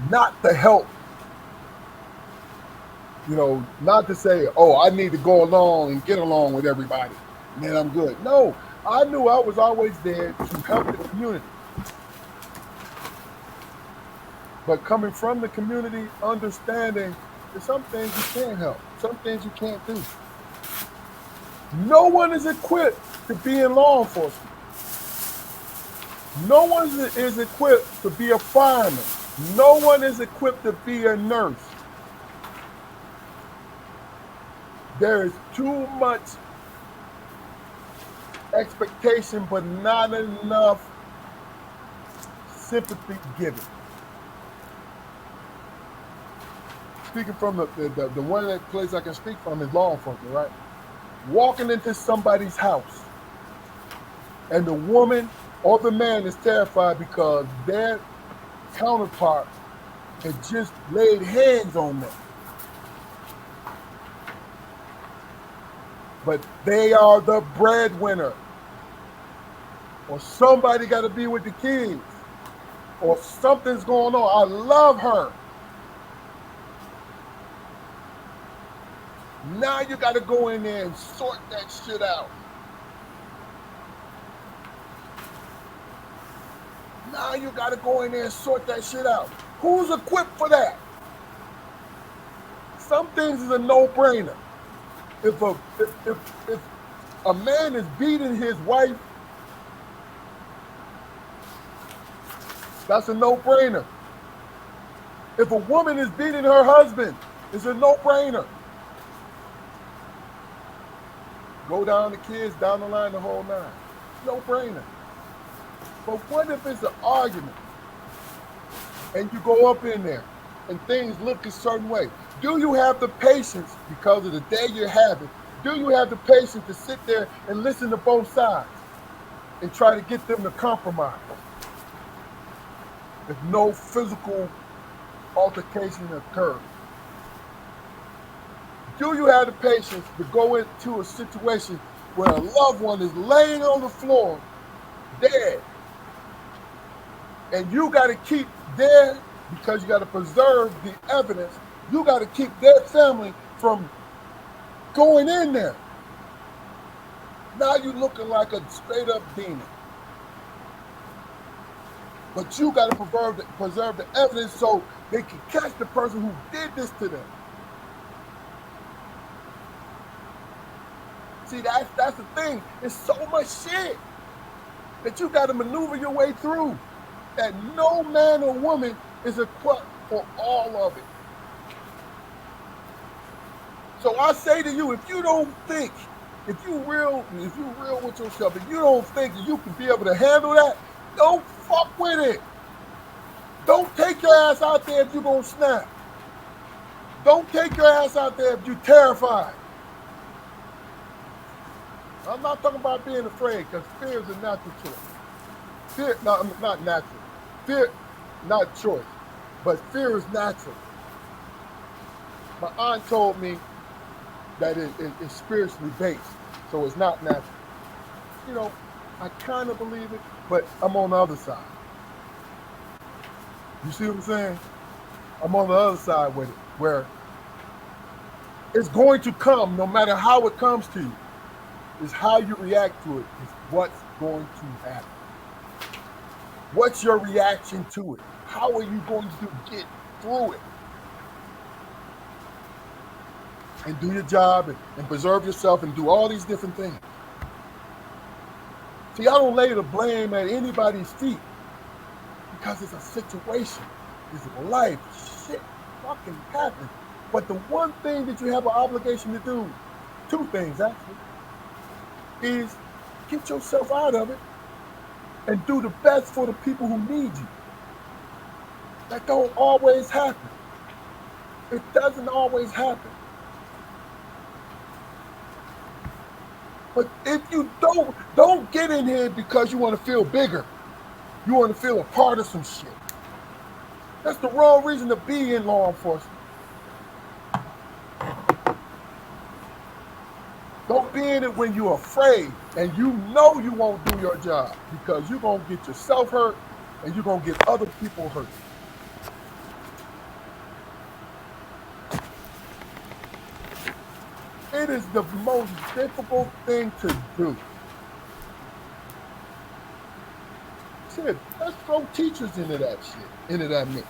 not to help, not to say, oh, I need to go along and get along with everybody, and then I'm good. No, I knew I was always there to help the community. But coming from the community, understanding that some things you can't help, some things you can't do. No one is equipped to be in law enforcement. No one is equipped to be a fireman. No one is equipped to be a nurse. There is too much expectation, but not enough sympathy given. Speaking from the one place I can speak from is law enforcement, right? Walking into somebody's house, and the woman or the man is terrified because their counterpart had just laid hands on them. But they are the breadwinner. Or somebody got to be with the kids. Or something's going on. I love her. Now you got to go in there and sort that shit out. Now you got to go in there and sort that shit out. Who's equipped for that? Some things is a no-brainer. If a man is beating his wife, that's a no-brainer. If a woman is beating her husband, it's a no-brainer. Go down the kids, down the line, the whole nine. No-brainer. But what if it's an argument and you go up in there and things look a certain way? Do you have the patience, because of the day you're having, do you have the patience to sit there and listen to both sides and try to get them to compromise if no physical altercation occurs? Do you have the patience to go into a situation where a loved one is laying on the floor, dead, and you got to keep there, because you got to preserve the evidence, you got to keep their family from going in there? Now you looking like a straight up demon. But you got to preserve the evidence so they can catch the person who did this to them. See, that's the thing. There's so much shit that you got to maneuver your way through. That no man or woman is equipped for all of it. So I say to you, if you don't think, if you real with yourself, if you don't think that you can be able to handle that, don't fuck with it. Don't take your ass out there if you're gonna snap. Don't take your ass out there if you're terrified. I'm not talking about being afraid, because fear is a natural choice. Fear, no, not natural. Fear, not choice, but fear is natural. My aunt told me that it's spiritually based, so it's not natural. You know, I kind of believe it, but I'm on the other side. You see what I'm saying? I'm on the other side with it, where it's going to come no matter how it comes to you. It's how you react to it is what's going to happen. What's your reaction to it? How are you going to get through it? And do your job and preserve yourself and do all these different things. See, I don't lay the blame at anybody's feet because it's a situation. It's life. Shit fucking happens. But the one thing that you have an obligation to do, two things actually, is get yourself out of it and do the best for the people who need you. That don't always happen. It doesn't always happen. But if you don't get in here because you want to feel bigger. You want to feel a part of some shit. That's the wrong reason to be in law enforcement. Don't be in it when you're afraid and you know you won't do your job, because you're going to get yourself hurt and you're going to get other people hurt. It is the most difficult thing to do. Shit, let's throw teachers into that shit, into that mix.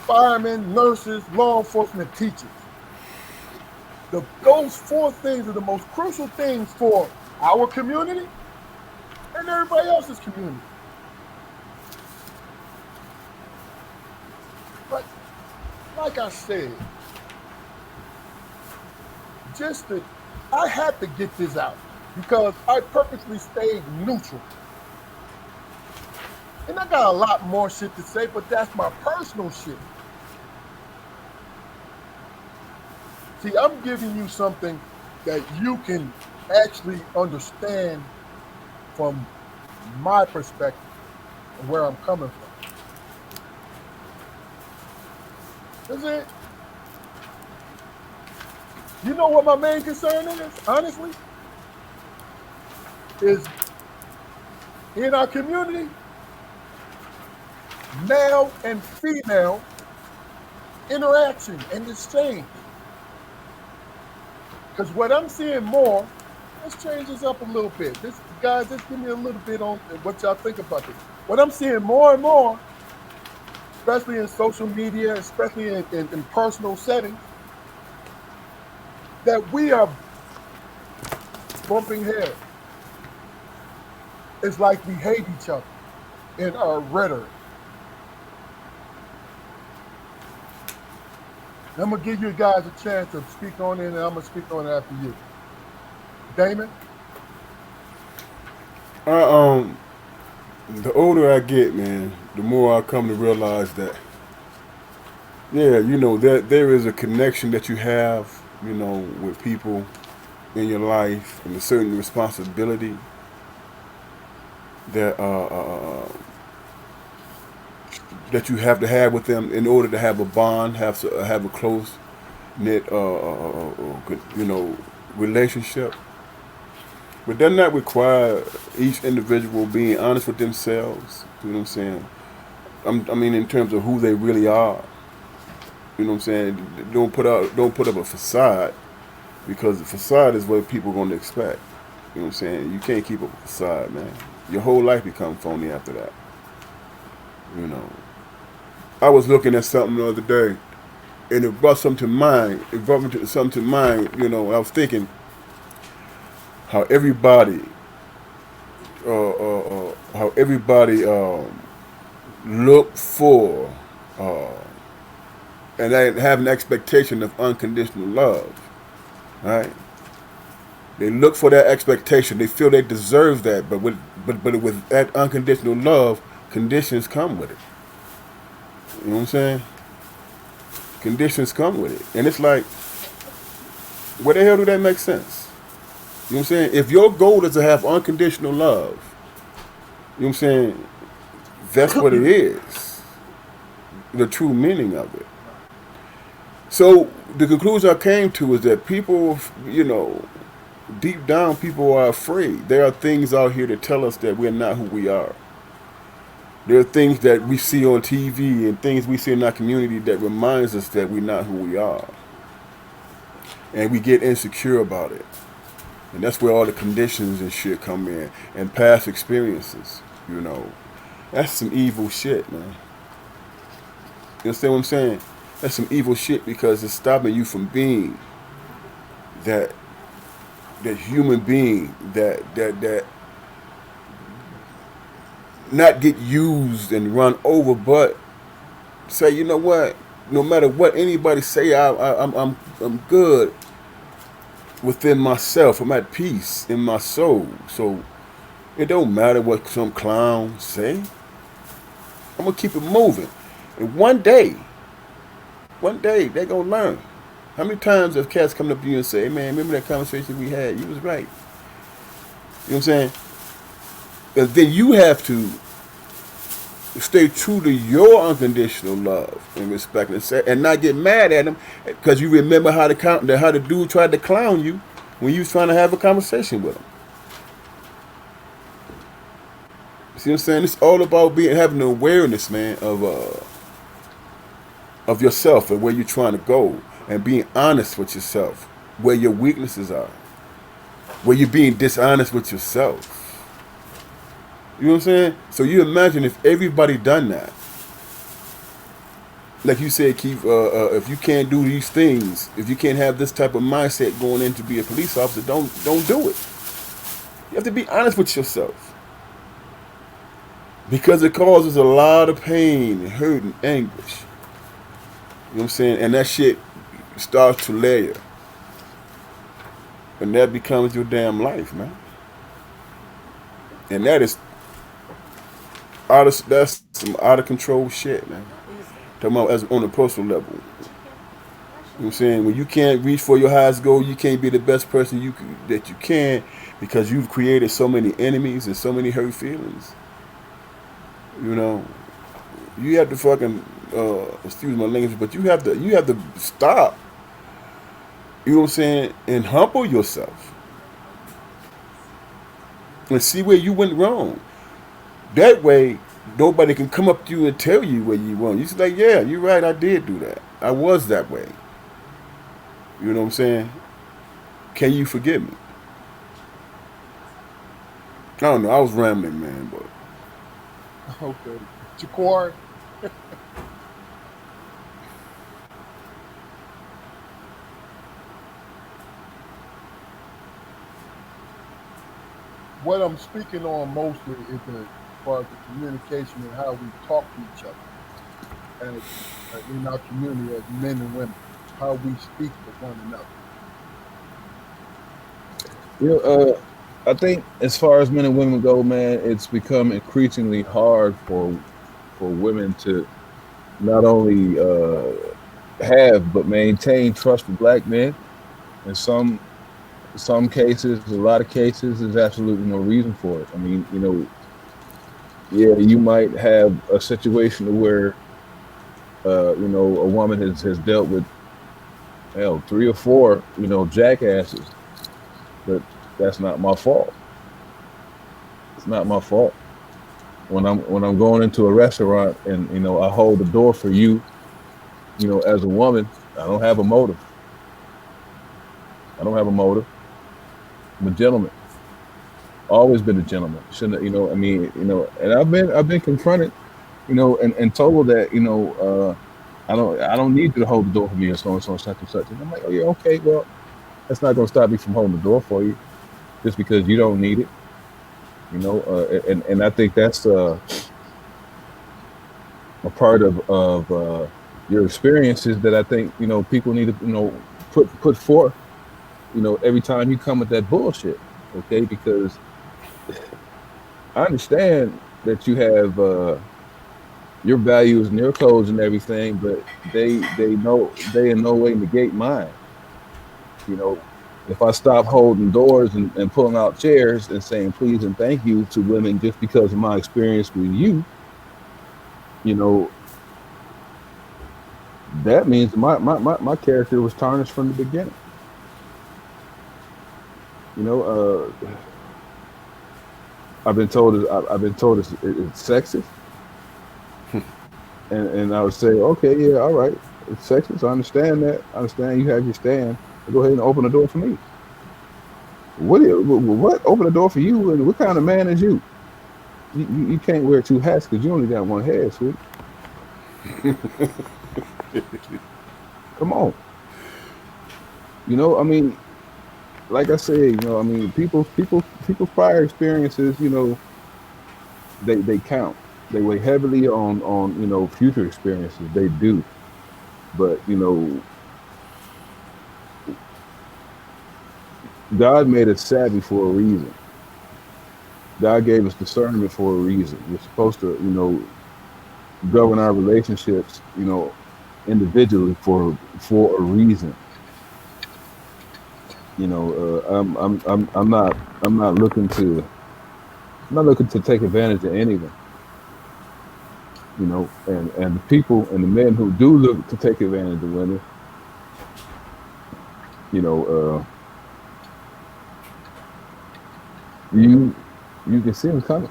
Firemen, nurses, law enforcement, teachers. Those four things are the most crucial things for our community and everybody else's community. But like I said, I had to get this out because I purposely stayed neutral. And I got a lot more shit to say, but that's my personal shit. See, I'm giving you something that you can actually understand from my perspective and where I'm coming from. That's it. You know what my main concern is, honestly? Is in our community, male and female interaction and exchange. Because what I'm seeing more, let's change this up a little bit. Guys, just give me a little bit on what y'all think about this. What I'm seeing more and more, especially in social media, especially in personal settings, that we are bumping heads. It's like we hate each other in our rhetoric. I'm going to give you guys a chance to speak on it, and I'm going to speak on it after you. Damon? The older I get, man, the more I come to realize that, yeah, you know, there is a connection that you have, you know, with people in your life, and a certain responsibility that that you have to have with them in order to have a bond, have a close knit, you know, relationship. But doesn't that require each individual being honest with themselves? You know what I'm saying? I mean, in terms of who they really are. You know what I'm saying? Don't put up a facade, because the facade is what people are going to expect. You know what I'm saying? You can't keep up a facade, man. Your whole life becomes phony after that. You know. I was looking at something the other day, and it brought something to mind. It brought me to something to mind. You know, I was thinking how everybody, look for, uh, and they have an expectation of unconditional love, right? They look for that expectation. They feel they deserve that, but with that unconditional love, conditions come with it. You know what I'm saying? Conditions come with it, and it's like, where the hell do that make sense? You know what I'm saying? If your goal is to have unconditional love, you know what I'm saying? That's what it is. The true meaning of it. So the conclusion I came to is that people, you know, deep down, people are afraid. There are things out here that tell us that we're not who we are. There are things that we see on TV and things we see in our community that reminds us that we're not who we are. And we get insecure about it. And that's where all the conditions and shit come in. And past experiences, you know. That's some evil shit, man. You understand what I'm saying? That's some evil shit because it's stopping you from being that human being that not get used and run over, but say, you know what? No matter what anybody say, I'm good within myself. I'm at peace in my soul. So it don't matter what some clown say. I'm gonna keep it moving, and one day they gonna learn. How many times have cats come up to you and say, hey man, remember that conversation we had? You was right. You know what I'm saying? And then you have to stay true to your unconditional love and respect and not get mad at them because you remember how the dude tried to clown you when you was trying to have a conversation with him. See what I'm saying? It's all about having an awareness, man, of yourself and where you're trying to go, and being honest with yourself, where your weaknesses are, where you're being dishonest with yourself. You know what I'm saying? So you imagine if everybody done that. Like you said, Keith, if you can't do these things, if you can't have this type of mindset going in to be a police officer, don't do it. You have to be honest with yourself. Because it causes a lot of pain and hurt and anguish. You know what I'm saying? And that shit starts to layer. And that becomes your damn life, man. And that's some out of control shit, man. Talking about as on a personal level. You know what I'm saying? When you can't reach for your highest goal, you can't be the best person that you can because you've created so many enemies and so many hurt feelings. You know, you have to fucking excuse my language, but you have to stop. You know what I'm saying? And humble yourself. And see where you went wrong. That way, nobody can come up to you and tell you where you wrong. You say, like, yeah, you're right, I did do that. I was that way. You know what I'm saying? Can you forgive me? I don't know. I was rambling, man, but. Okay. Jaquar. What I'm speaking on mostly is as far as the communication and how we talk to each other as in our community as men and women, how we speak with one another. I think as far as men and women go, man, it's become increasingly hard for women to not only have but maintain trust with black men. In some cases, a lot of cases, there's absolutely no reason for it. I mean, you know, yeah, you might have a situation where you know, a woman has dealt with 3 or 4, you know, jackasses, but that's not my fault. It's not my fault. When I'm going into a restaurant and, you know, I hold the door for you, you know, as a woman, I don't have a motive. I'm a gentleman. always been a gentleman. Shouldn't, I mean, and I've been confronted, and told that, I don't need you to hold the door for me, or so and so, such and such. And I'm like, oh yeah, okay, well, that's not going to stop me from holding the door for you just because you don't need it, and I think that's a part of your experiences that I think people need to put forth, every time you come with that bullshit, okay? Because I understand that you have your values and your codes and everything, but they in no way negate mine. If I stop holding doors and pulling out chairs and saying please and thank you to women just because of my experience with you, that means my character was tarnished from the beginning. I've been told it's sexist, and I would say, okay, yeah, all right, it's sexist. I understand that. I understand you have your stand. Go ahead and open the door for me. What? Open the door for you? And what kind of man is you? You can't wear two hats because you only got one head, sweet. Come on. I mean, like I said, I mean, people's prior experiences, they count. They weigh heavily on future experiences. They do, but God made us savvy for a reason. God gave us discernment for a reason. We're supposed to, govern our relationships, individually for a reason. I'm not looking to take advantage of anyone. And the people and the men who do look to take advantage of women, you can see them coming.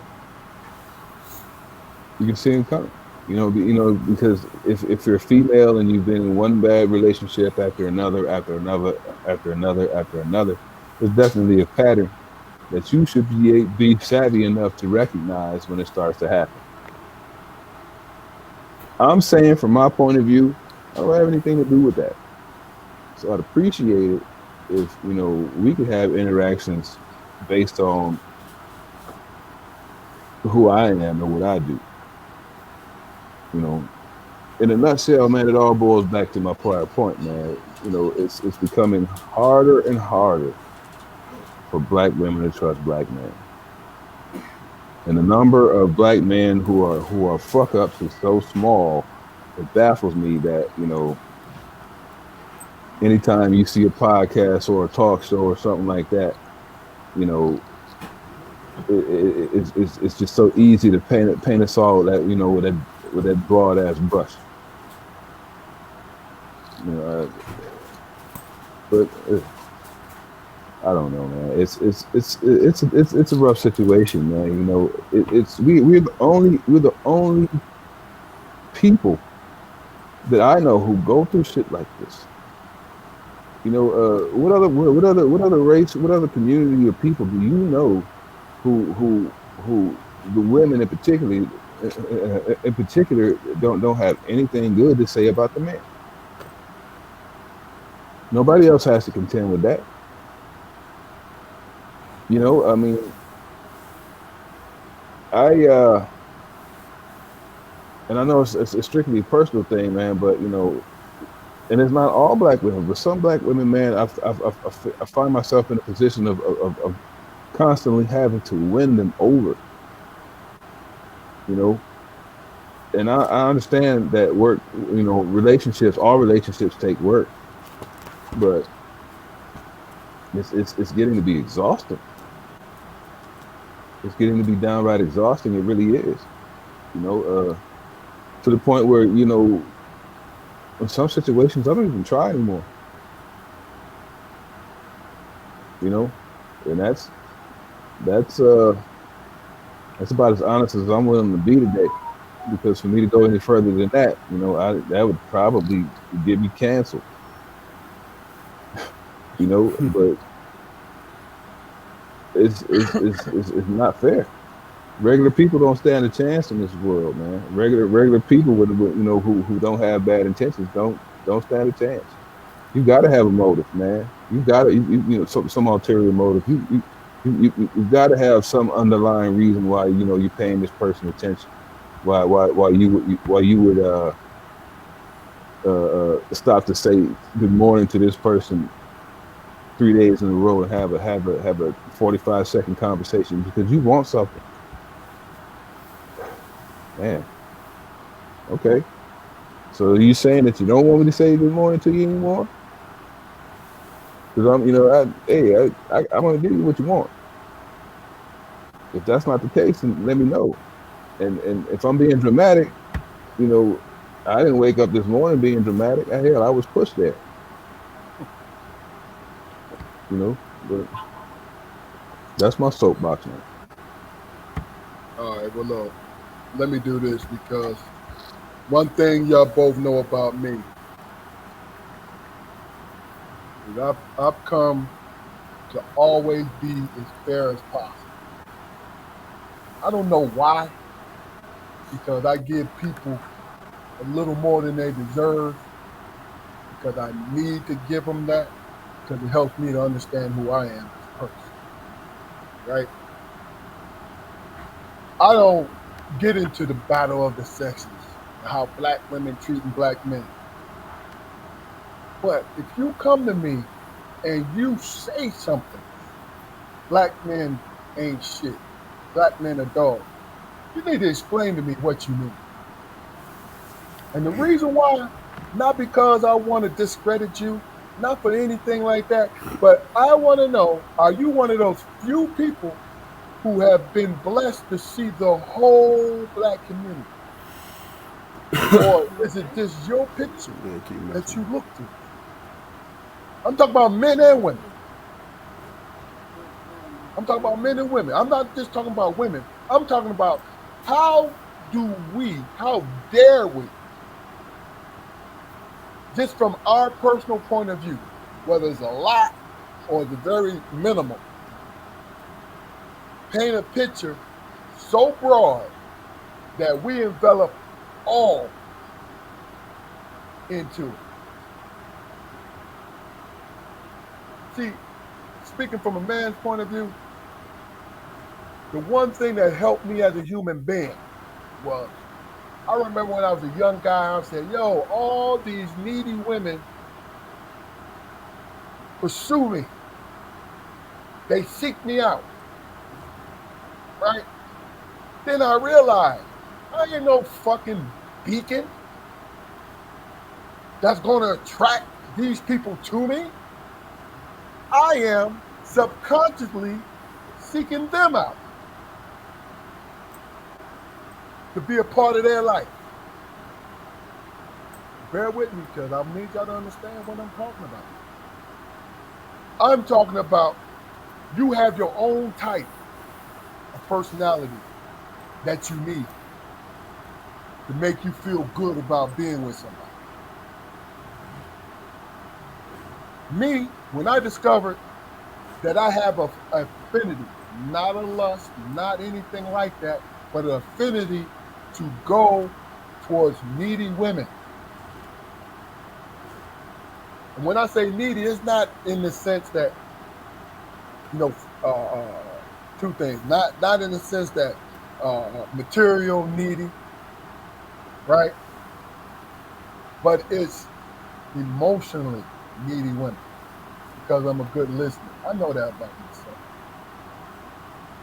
You can see them coming. Because if you're a female and you've been in one bad relationship after another, there's definitely a pattern that you should be savvy enough to recognize when it starts to happen. I'm saying from my point of view, I don't have anything to do with that. So I'd appreciate it if, we could have interactions based on who I am and what I do. In a nutshell, man, it all boils back to my prior point, man. It's becoming harder and harder for black women to trust black men. And the number of black men who are fuck ups is so small, it baffles me that, anytime you see a podcast or a talk show or something like that, it's just so easy to paint us all that, with that broad ass brush. But I don't know, man. It's a rough situation, man. We're the only people that I know who go through shit like this. What other race, what other community of people do you know who the women in particular don't have anything good to say about the man? Nobody else has to contend with that. I mean, and I know it's strictly a personal thing, man, but and it's not all black women, but some black women, man, I find myself in a position of constantly having to win them over. And I understand that work, all relationships take work, but it's getting to be exhausting. It's getting to be downright exhausting. It really is. To the point where, in some situations, I don't even try anymore. And that's about as honest as I'm willing to be today. Because for me to go any further than that, that would probably get me canceled. But it's not fair. Regular people don't stand a chance in this world, man. Regular people who don't have bad intentions don't stand a chance. You got to have a motive, man. You got to some ulterior motive. You got to have some underlying reason why you're paying this person attention. Why you would stop to say good morning to this person 3 days in a row and have a 45-second conversation because you want something, man. Okay, so are you saying that you don't want me to say good morning to you anymore? Because I'm gonna give you what you want. If that's not the case, then let me know. And if I'm being dramatic, you know, I didn't wake up this morning being dramatic. Hell, I was pushed there. But that's my soapbox, man. All right, well, look, let me do this because one thing y'all both know about me is I've come to always be as fair as possible. I don't know why, because I give people a little more than they deserve, because I need to give them that, because it helps me to understand who I am as a person, right? I don't get into the battle of the sexes, how black women treating black men. But if you come to me and you say something, black men ain't shit, black men are dogs, you need to explain to me what you mean. And the reason why, not because I want to discredit you, not for anything like that, but I want to know, are you one of those few people who have been blessed to see the whole black community? Or is it just your picture that you look through? I'm talking about men and women. I'm talking about men and women. I'm not just talking about women. I'm talking about how how dare we, just from our personal point of view, whether it's a lot or the very minimal, paint a picture so broad that we envelop all into it. See, speaking from a man's point of view, the one thing that helped me as a human being was, I remember when I was a young guy, I said, yo, all these needy women pursue me. They seek me out, right? Then I realized I ain't no fucking beacon that's going to attract these people to me. I am subconsciously seeking them out to be a part of their life. Bear with me, because I need y'all to understand what I'm talking about. I'm talking about you have your own type of personality that you need to make you feel good about being with somebody. Me, when I discovered that I have a affinity, not a lust, not anything like that, but an affinity to go towards needy women. And when I say needy, it's not in the sense that, you know, two things. Not in the sense that material needy, right? But it's emotionally needy women, because I'm a good listener. I know that about myself.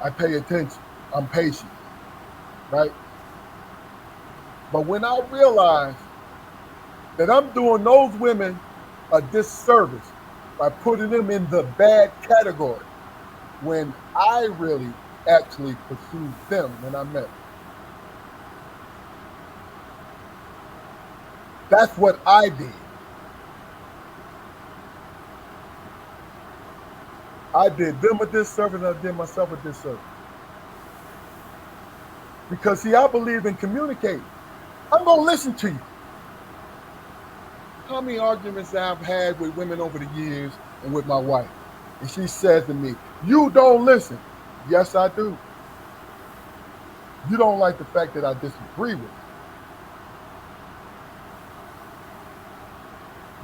I pay attention. I'm patient, right? But when I realize that I'm doing those women a disservice by putting them in the bad category, when I really actually pursued them when I met them. That's what I did. I did them a disservice, and I did myself a disservice. Because, see, I believe in communicating. I'm going to listen to you. How many arguments I've had with women over the years and with my wife? And she says to me, "You don't listen." Yes, I do. You don't like the fact that I disagree with you.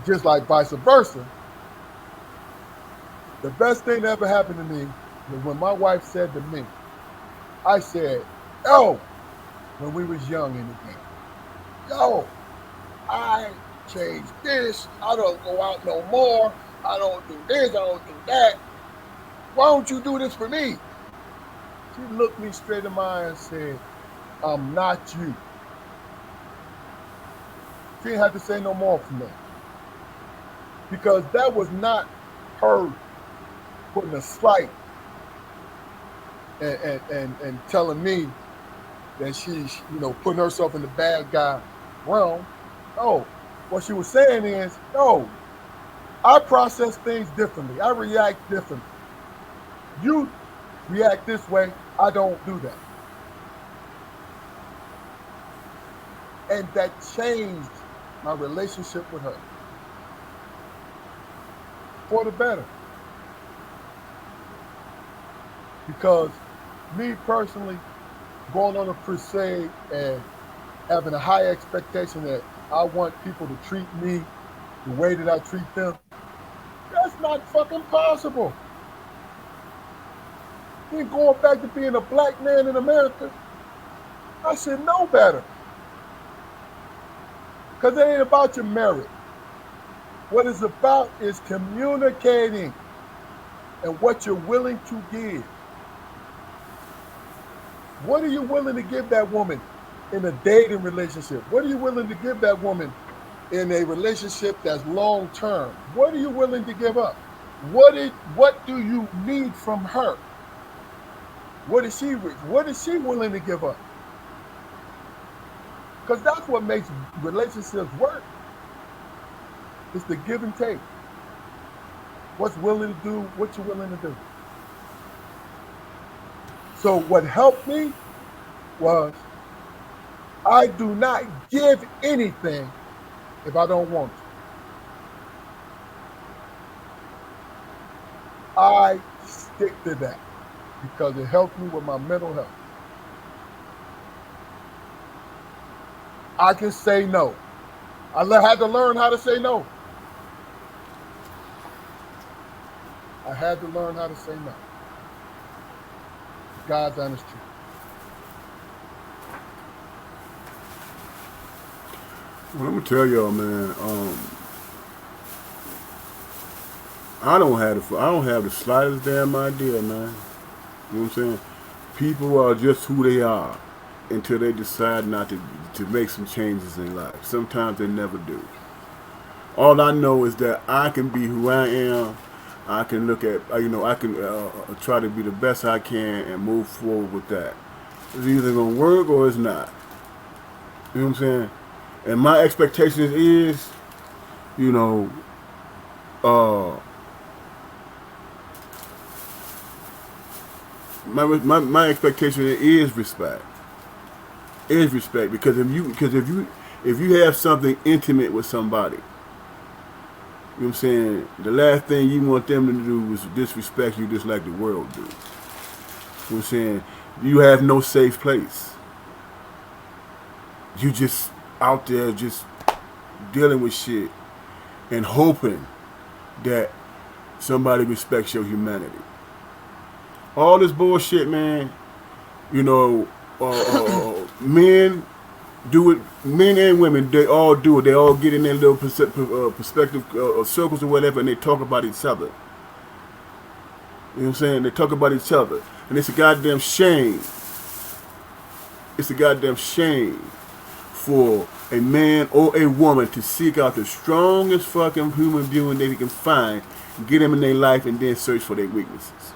Just like vice versa. The best thing that ever happened to me was when my wife said to me, I said, "Yo," when we was young in the game, "Yo, I changed this. I don't go out no more. I don't do this. I don't do that. Why don't you do this for me?" She looked me straight in my eye and said, "I'm not you." She didn't have to say no more from that because that was not her putting a slight and telling me that she's, putting herself in the bad guy realm. No, what she was saying is, no, I process things differently. I react differently. You react this way. I don't do that. And that changed my relationship with her for the better. Because me personally, going on a crusade and having a high expectation that I want people to treat me the way that I treat them, that's not fucking possible. Then going back to being a black man in America, I should know better. Because it ain't about your merit. What it's about is communicating and what you're willing to give. What are you willing to give that woman in a dating relationship? What are you willing to give that woman in a relationship that's long term? What are you willing to give up? What do you need from her? What is she willing to give up? Because that's what makes relationships work. It's the give and take. What's willing to do, what you're willing to do. So what helped me was I do not give anything if I don't want to. I stick to that because it helps me with my mental health. I can say no. I had to learn how to say no. I had to learn how to say no. God's honest truth. Well, I'm gonna tell y'all, man. I don't have the slightest damn idea, man. You know what I'm saying? People are just who they are until they decide not to make some changes in life. Sometimes they never do. All I know is that I can be who I am. I can look at, I can try to be the best I can and move forward with that. It's either going to work or it's not. You know what I'm saying? And my expectation is, my expectation is respect. Is respect because if you have something intimate with somebody, you know what I'm saying, the last thing you want them to do is disrespect you just like the world do. You know what I'm saying? You have no safe place. You just out there just dealing with shit and hoping that somebody respects your humanity. All this bullshit, man, men do it, men and women, they all do it. They all get in their little perspective circles or whatever, and they talk about each other. You know what I'm saying? They talk about each other. And it's a goddamn shame. It's a goddamn shame for a man or a woman to seek out the strongest fucking human being they can find, get them in their life, and then search for their weaknesses.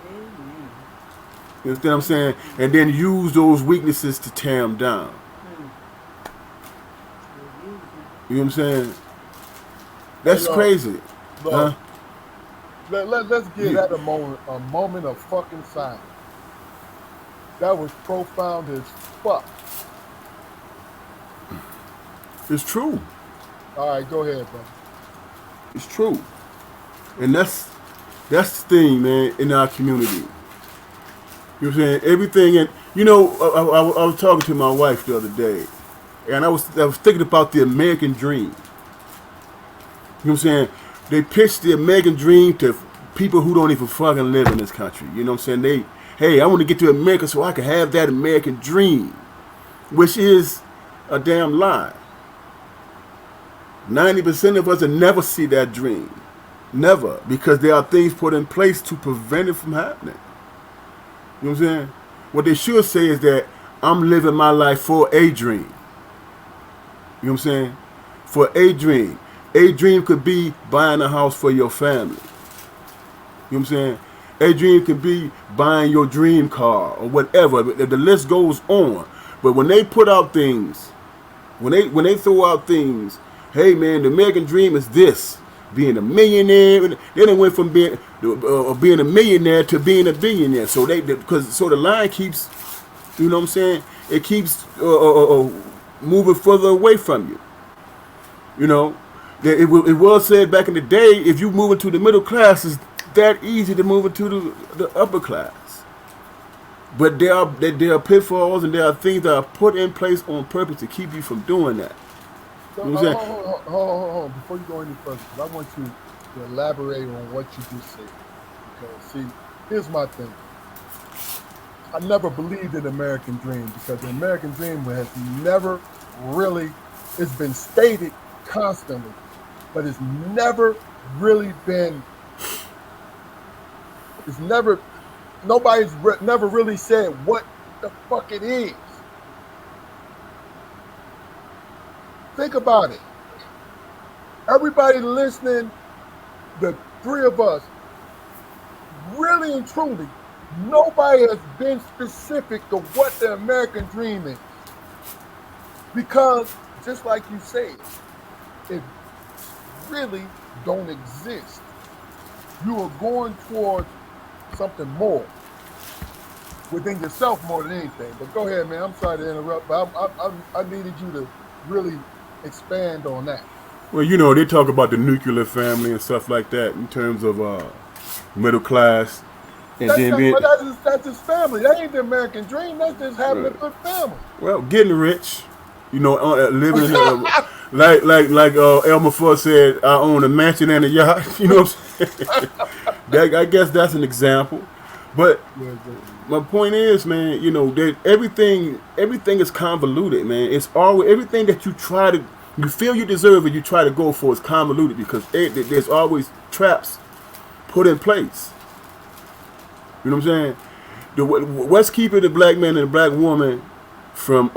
You understand what I'm saying? And then use those weaknesses to tear them down. You know what I'm saying? That's crazy. Look, let's give that a moment of fucking silence. That was profound as fuck. It's true. All right, go ahead, bro. It's true. And that's That's the thing, man, in our community. You know what I'm saying? Everything, and you know, I was talking to my wife the other day, and I was thinking about the American dream. You know what I'm saying? They pitch the American dream to people who don't even fucking live in this country. You know what I'm saying? Hey, I want to get to America so I can have that American dream, which is a damn lie. 90% of us will never see that dream. Never. Because there are things put in place to prevent it from happening. You know what I'm saying? What they should say is that I'm living my life for a dream. You know what I'm saying? For a dream. A dream could be buying a house for your family. You know what I'm saying? A dream could be buying your dream car or whatever. The list goes on. But when they put out things, when they throw out things, hey man, the American dream is this: being a millionaire. They done went from being a millionaire to being a billionaire. So so the line keeps, you know what I'm saying? It keeps moving further away from you. You know, it was said back in the day, if you move into the middle class, it's that easy to move into the upper class. But there are pitfalls and there are things that are put in place on purpose to keep you from doing that. So, You know what I'm saying? hold on. Before you go any further, 'cause I want you to elaborate on what you just said. Because, see, here's my thing. I never believed in the American dream because the American dream has never really, it's been stated constantly, but it's never really been, nobody's never really said what the fuck it is. Think about it. Everybody listening, the three of us, really and truly, nobody has been specific to what the American dream is. Because, just like you said, it really don't exist. You are going towards something more within yourself more than anything. But go ahead, man. I'm sorry to interrupt, but I needed you to really expand on that. Well, you know, they talk about the nuclear family and stuff like that in terms of middle class. And That's his family. That ain't the American dream. That's just having a good family. Well, getting rich, you know, living in like Elmer Fudd said, I own a mansion and a yacht. You know what I'm saying? I guess that's an example. But my point is, man, you know, that everything is convoluted, man. It's always everything that you feel you deserve and you try to go for is convoluted because there's always traps put in place. You know what I'm saying? What's keeping the black man and the black woman from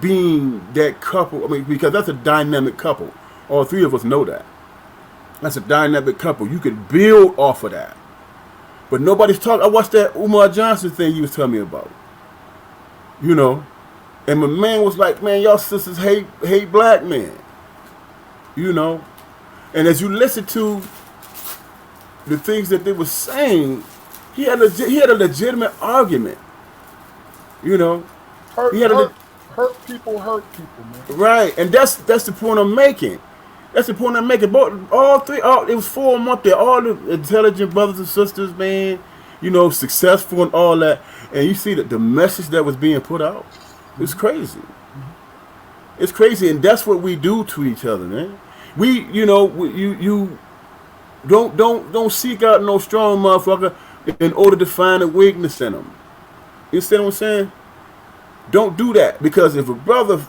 being that couple? I mean, because that's a dynamic couple. All three of us know that. That's a dynamic couple. You could build off of that. But nobody's talking. I watched that Umar Johnson thing you was telling me about. You know? And my man was like, man, y'all sisters hate black men. You know? And as you listen to the things that they were saying, he had a legitimate argument. You know? Hurt people, man. Right. And that's the point I'm making. That's the point I'm making. It was four of them up there. All the intelligent brothers and sisters, man. You know, successful and all that. And you see that the message that was being put out. It's crazy. It's crazy, and that's what we do to each other, man. You don't seek out no strong motherfucker in order to find a weakness in them. You understand what I'm saying? Don't do that, because if a brother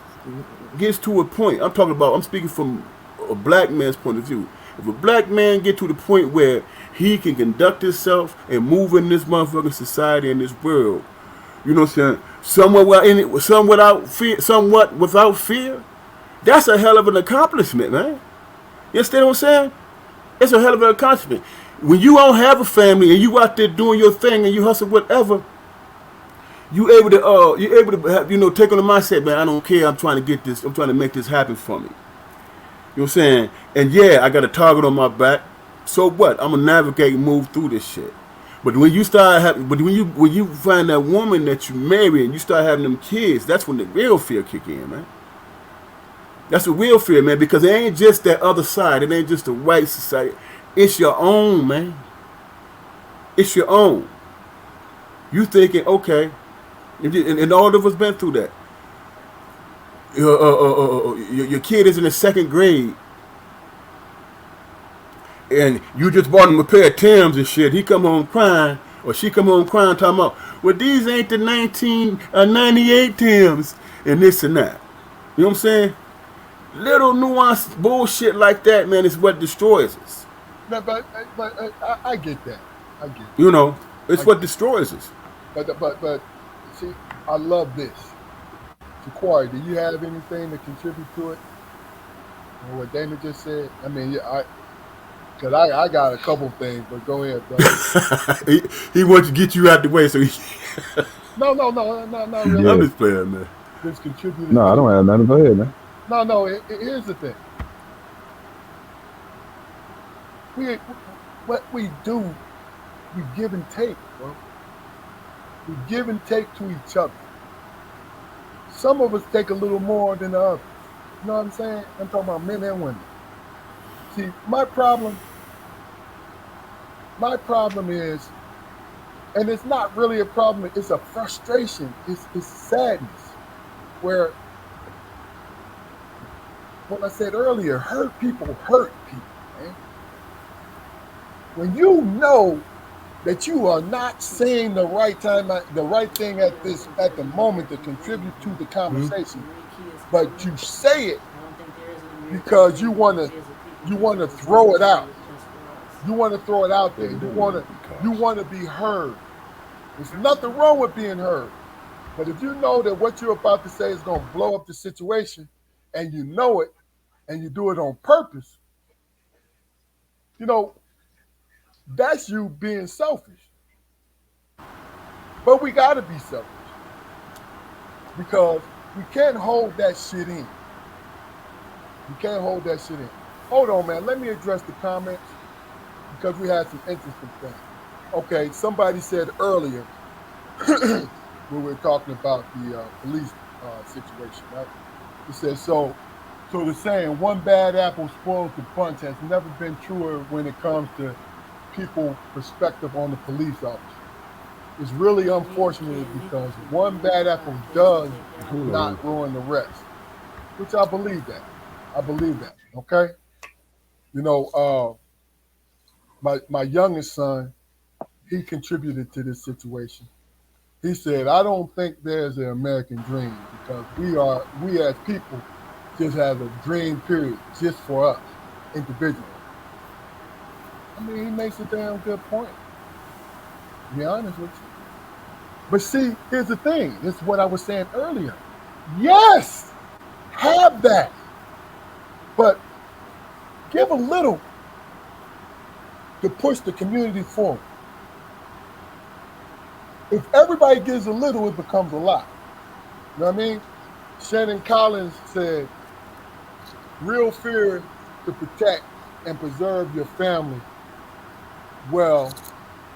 gets to a point, I'm speaking from a black man's point of view. If a black man get to the point where he can conduct himself and move in this motherfucking society and this world, you know what I'm saying? Somewhat without fear. That's a hell of an accomplishment, man. You understand what I'm saying? It's a hell of an accomplishment. When you don't have a family and you out there doing your thing and you hustle whatever, you're able to have, you know, take on the mindset, man. I don't care. I'm trying to get this. I'm trying to make this happen for me. You know what I'm saying? And yeah, I got a target on my back. So what? I'm gonna navigate and move through this shit. But when you when you find that woman that you marry and you start having them kids, that's when the real fear kick in, man. That's the real fear, man, because it ain't just that other side. It ain't just the white society. It's your own, man. It's your own. You thinking, okay, and all of us been through that. Your kid is in the second grade, and you just bought him a pair of Timbs and shit. He come home crying, or she come home crying, talking about, well, these ain't the 1998 Timbs, and this and that. You know what I'm saying? Little nuanced bullshit like that, man, is what destroys us. No, I get that. I get You know, that. it's what destroys us. But see, I love this. Jaquari, do you have anything to contribute to it? Or what Dana just said? I mean, yeah, because I got a couple things, but go ahead, brother. he wants to get you out the way, so he. No, not really. I'm Yeah. just playing, man. Just contributed No, I to don't it. have nothing. Go ahead, man. No. Here's the thing. What we do, we give and take, bro. We give and take to each other. Some of us take a little more than the others. You know what I'm saying? I'm talking about men and women. See, my problem is, and it's not really a problem, it's a frustration, it's sadness. Where, what I said earlier, hurt people, man. When you know that you are not saying the right time, the right thing at the moment to contribute to the conversation, but you say it because you want to throw it out. You want to throw it out there. You want to be heard. There's nothing wrong with being heard. But if you know that what you're about to say is going to blow up the situation, and you know it, and you do it on purpose, you know, that's you being selfish. But we got to be selfish because we can't hold that shit in. You can't hold that shit in. Hold on, man. Let me address the comments because we had some interesting things. Okay, somebody said earlier we were talking about the police situation, right? He said, so the saying, one bad apple spoils the bunch has never been truer when it comes to people's perspective on the police officer. It's really unfortunate because one bad apple does Hold on. not ruin the rest, which I believe that. I believe that, okay? You know, my youngest son, he contributed to this situation. He said, I don't think there's an American dream because we as people just have a dream period just for us individually. I mean, he makes a damn good point, to be honest with you. But see, here's the thing. This is what I was saying earlier. Yes, have that. But give a little to push the community forward. If everybody gives a little, it becomes a lot. You know what I mean? Shannon Collins said, real fear to protect and preserve your family, well,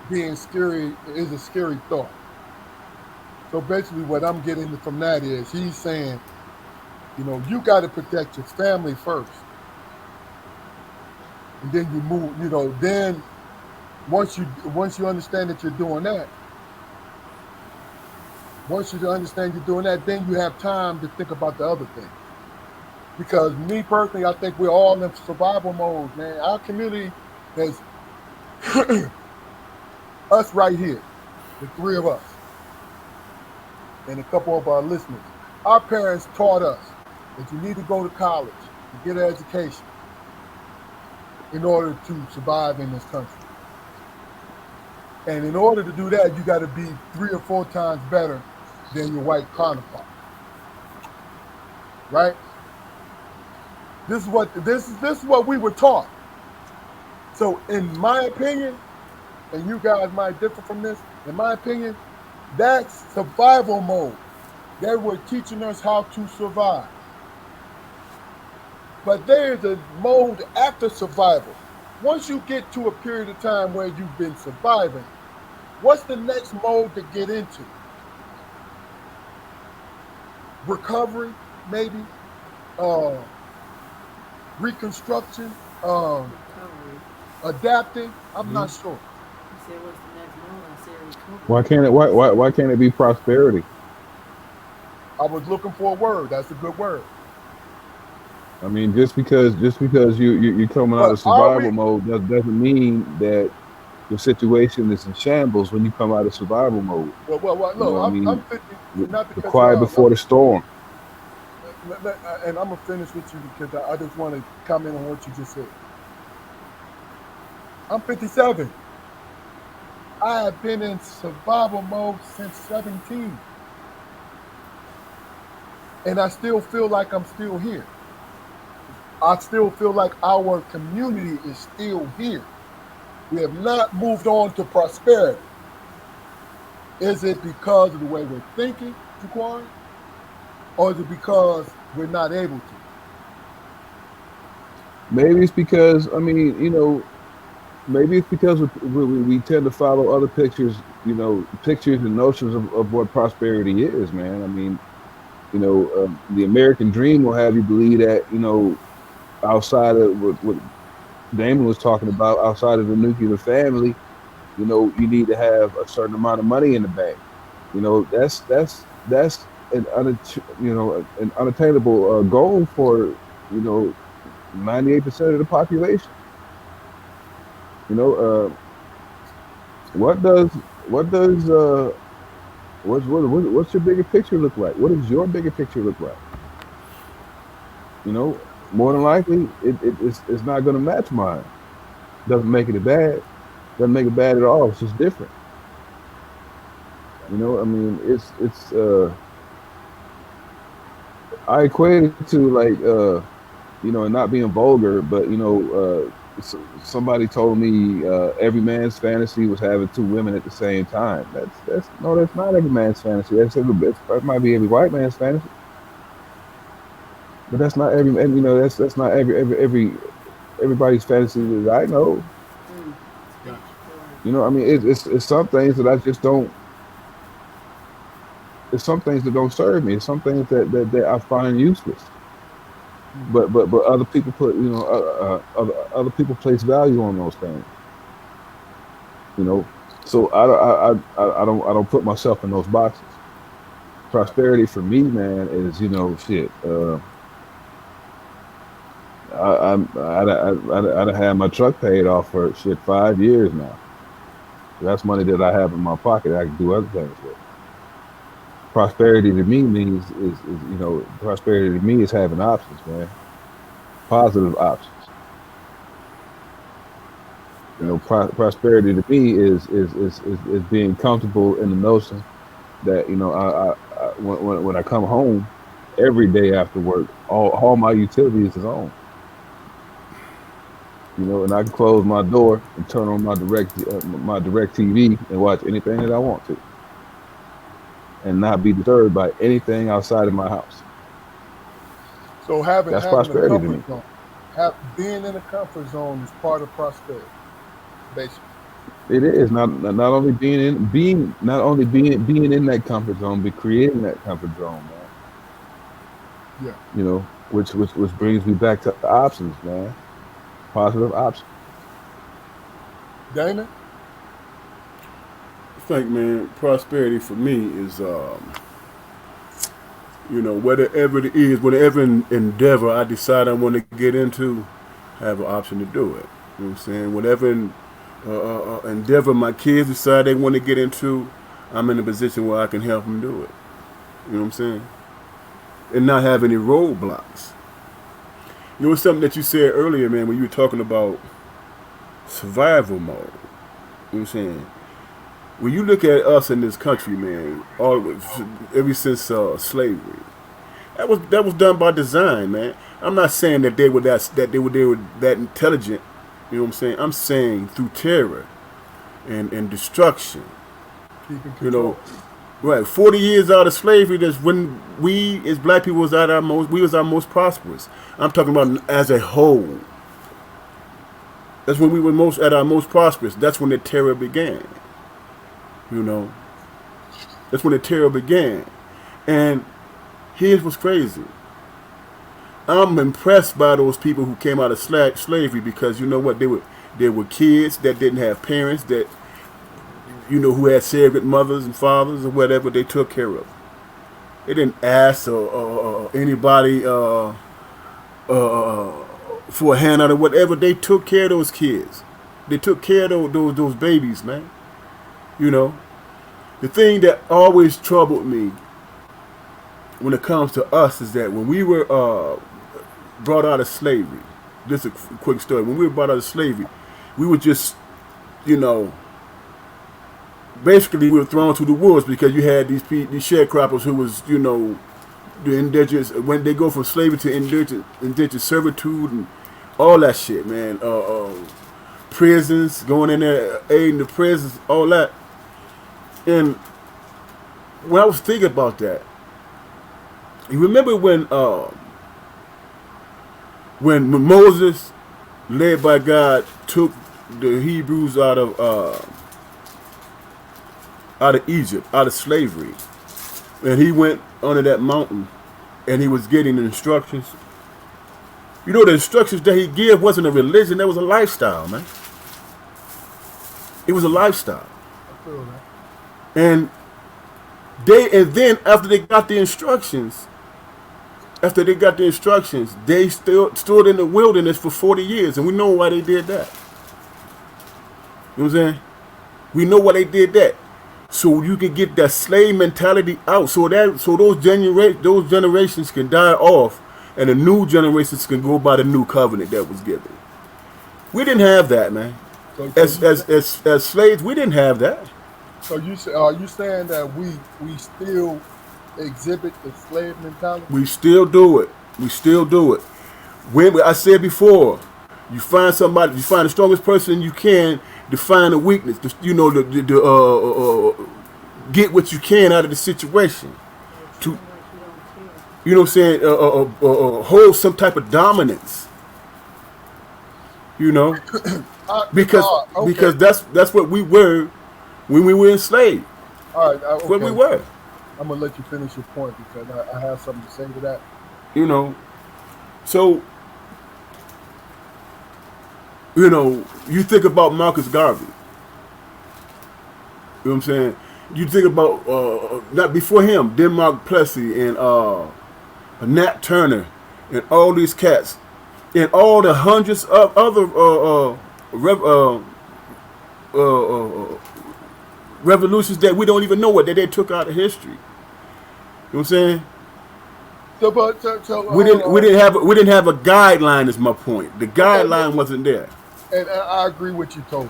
being scary is a scary thought. So basically what I'm getting from that is he's saying, you got to protect your family first. And then you move, then once you understand that you're doing that, once you understand you're doing that, then you have time to think about the other things. Because me personally, I think we're all in survival mode, man. Our community has us right here, the three of us, and a couple of our listeners. Our parents taught us that you need to go to college to get an education in order to survive in this country. And in order to do that, you got to be 3 or 4 times better than your white counterpart, right? This is what we were taught. So, in my opinion, and you guys might differ from this, in my opinion, that's survival mode. They were teaching us how to survive. But there's a mode after survival. Once you get to a period of time where you've been surviving, what's the next mode to get into? Recovery, maybe. reconstruction, Recovery. adapting. I'm Mhm. not sure. You said what's the next move? I said Why recovery. can't it? Why can't it be prosperity? I was looking for a word. That's a good word. I mean, just because you coming out But of are survival we? mode doesn't mean that your situation is in shambles when you come out of survival mode. Well, You know, look, what I I'm mean, 50, the, not to the cut you quiet off. before the storm. And I'm gonna finish with you because I just want to comment on what you just said. I'm 57. I have been in survival mode since 17, and I still feel like I'm still here. I still feel like our community is still here. We have not moved on to prosperity. Is it because of the way we're thinking, Jaquan, or is it because we're not able to? Maybe it's because I mean, maybe it's because we tend to follow other pictures, pictures and notions of what prosperity is, man. I mean, the American dream will have you believe that, outside of what Damon was talking about, outside of the nuclear family, you need to have a certain amount of money in the bank. That's an unattainable goal for 98% of the population. You know, what does what's your bigger picture look like? What does your bigger picture look like? More than likely, it's not going to match mine. Doesn't make it bad. Doesn't make it bad at all. It's just different. I mean, it's I equate it to like and not being vulgar, but somebody told me every man's fantasy was having two women at the same time. That's not every man's fantasy. That might be every white man's fantasy, but that's not every, and that's not everybody's fantasy that I know. Mm. Speak, Gotcha. Corey. I mean, it's some things that I just don't. It's some things that don't serve me. It's some things that I find useless. Mhm. But other people put other people place value on those things. You know, so I don't put myself in those boxes. Gotcha. Prosperity for me, man, is shit. I'd have my truck paid off for shit 5 years now. That's money that I have in my pocket. I can do other things with. Prosperity to me means is prosperity to me is having options, man. Positive options. Gotcha. Prosperity to me is being comfortable in the notion that when I come home every day after work, all my utilities is on. And I can close my door and turn on my direct TV and watch anything that I want to, and not be disturbed by anything outside of my house. So having That's having a prosperity to comfort me. zone, being in a comfort zone is part of prosperity, basically. It is not only being in that comfort zone, but creating that comfort zone, man. Yeah. Which brings me back to options, man. Positive options. Damon. I think, man, prosperity for me is, whatever it is, whatever endeavor I decide I want to get into, have an option to do it. You know what I'm saying? Whatever endeavor my kids decide they want to get into, I'm in a position where I can help them do it. You know what I'm saying? And not have any roadblocks. It's something that you said earlier, man, when you were talking about survival mode. You know what I'm saying? When you look at us in this country, man, ever since slavery, that was done by design, man. I'm not saying that they were that intelligent. You know what I'm saying? I'm saying through terror and destruction. Keeping You know, control. right? 40 years out of slavery, that's when we as black people was our most prosperous. I'm talking about as a whole. That's when we were most at our most prosperous. That's when the terror began. You know, that's when the terror began. And here's what's crazy. I'm impressed by those people who came out of slavery, because you know what, they were kids that didn't have parents, that who had surrogate mothers and fathers or whatever. They took care of. They didn't ask or anybody for a handout or whatever. They took care of those kids. They took care of those babies, man. You know, the thing that always troubled me when it comes to us is that when we were brought out of slavery, just a quick story. When we were brought out of slavery, we were just, basically we were thrown to the wolves, because you had these sharecroppers who was, the indigenous, when they go from slavery to indentured servitude and all that shit, man. Prisons, going in there, aiding the prisons, all that. And when I was thinking about that, you remember when Moses, led by God, took the Hebrews out of Egypt, out of slavery, and he went under that mountain, and he was getting the instructions. You know, the instructions that he gave wasn't a religion; that was a lifestyle, man. It was a lifestyle. I feel that. And then after they got the instructions, they still stood in the wilderness for 40 years, and we know why they did that. You know what I'm saying? We know why they did that. So you can get that slave mentality out, so those generations can die off, and the new generations can go by the new covenant that was given. We didn't have that, man. So As slaves, we didn't have that. So are you saying that we still exhibit the slave mentality? We still do it. When I said before, you find the strongest person you can, define the weakness. Get what you can out of the situation. To, Like you don't care. you know what I'm saying? Hold some type of dominance. Because Okay. because that's what we were when we were enslaved. All right, That's what we okay. were. I'm gonna let you finish your point because I have something to say to that. So you think about Marcus Garvey. You know what I'm saying? You think about not before him, Denmark Plessy and Nat Turner and all these cats and all the hundreds of other revolutions that we don't even know what that they took out of history. You know what I'm saying? So We didn't have a guideline. Is my point. The guideline wasn't there. and I agree with you totally.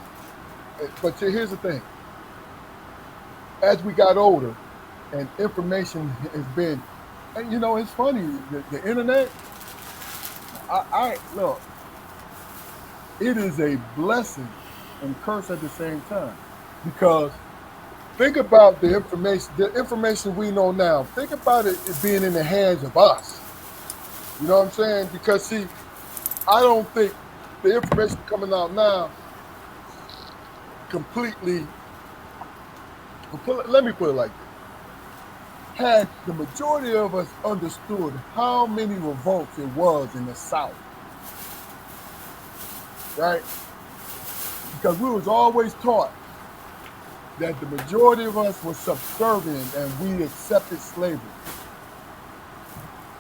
But here's the thing. As we got older, and information has been, and it's funny. The internet. I look. It is a blessing and curse at the same time, because think about the information we know now. Think about it being in the hands of us. You know what I'm saying? Because see, I don't think the information coming out now completely. Let me put it like this: had the majority of us understood how many revolts it was in the South, right? Because we was always taught that the majority of us were subservient and we accepted slavery.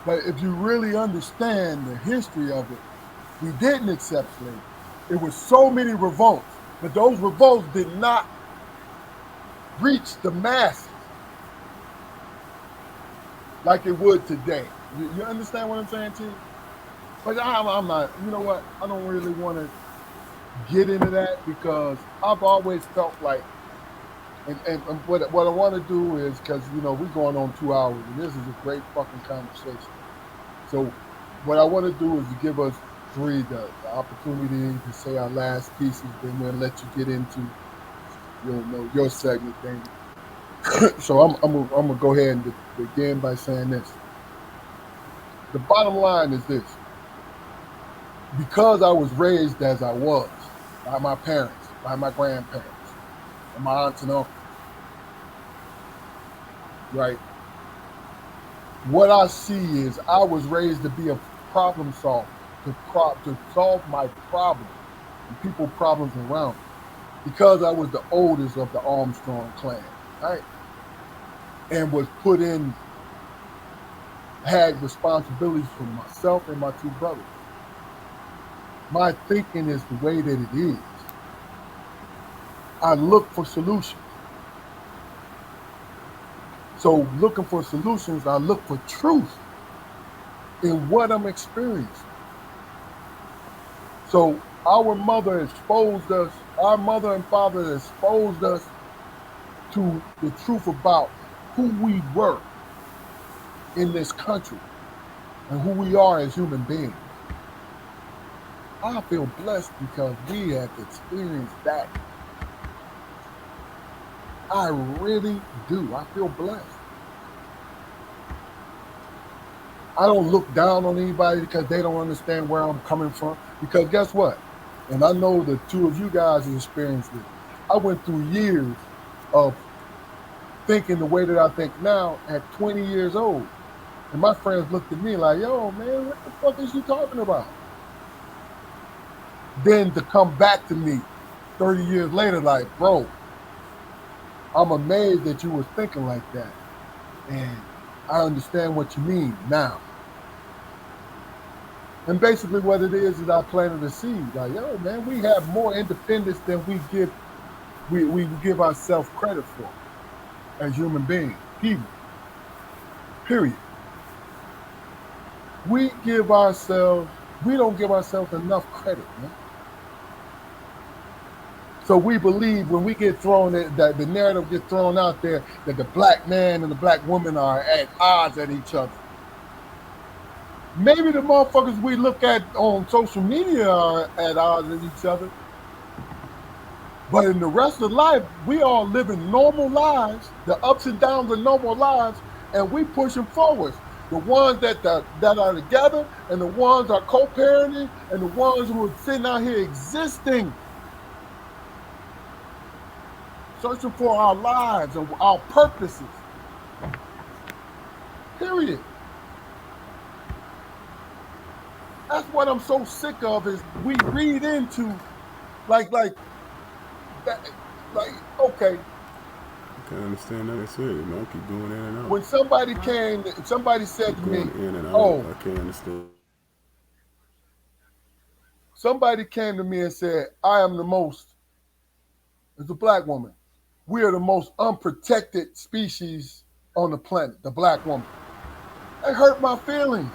But if you really understand the history of it, we didn't accept slavery. It was so many revolts, but those revolts did not reach the masses like it would today. You understand what I'm saying to you? But I'm not, you know what? I don't really want to get into that because I've always felt like, and what I want to do is, because, we're going on 2 hours and this is a great fucking conversation. So what I want to do is to give us three the opportunity to say our last pieces, then we'll let you get into your segment thing. So I'm gonna go ahead and begin by saying this. The bottom line is this: because I was raised as I was by my parents, by my grandparents, and my aunts and uncles, right? What I see is I was raised to be problem solve, to solve my problem and people problems around me. Because I was the oldest of the Armstrong clan, right? And was put in, had responsibilities for myself and my two brothers. My thinking is the way that it is. I look for solutions. So looking for solutions, I look for truth in what I'm experiencing. So our mother exposed us, our mother and father exposed us to the truth about who we were in this country and who we are as human beings. I feel blessed because we have experienced that. I really do. I feel blessed. I don't look down on anybody because they don't understand where I'm coming from. Because guess what? And I know the two of you guys have experienced it. I went through years of thinking the way that I think now at 20 years old. And my friends looked at me like, yo, man, what the fuck is you talking about? Then to come back to me 30 years later, like, bro, I'm amazed that you were thinking like that. And I understand what you mean now. And basically what it is I planted a seed. Like, yo, man, we have more independence than we give ourselves credit for as human beings. People. Period. We don't give ourselves enough credit, man. So we believe when we get thrown, that the narrative gets thrown out there that the black man and the black woman are at odds at each other. Maybe the motherfuckers we look at on social media are at odds with each other. But in the rest of life, we all living normal lives, the ups and downs of normal lives, and we pushing forward. The ones that are together, and the ones are co-parenting, and the ones who are sitting out here existing, searching for our lives and our purposes. Period. That's what I'm so sick of is we read into like that, like, okay. I can't understand that. That's it, man. I keep going in and out. When somebody said to me, Going in and out. oh, I can't understand. somebody came to me and said, I am the most, as a black woman, we are the most unprotected species on the planet, the black woman. That hurt my feelings.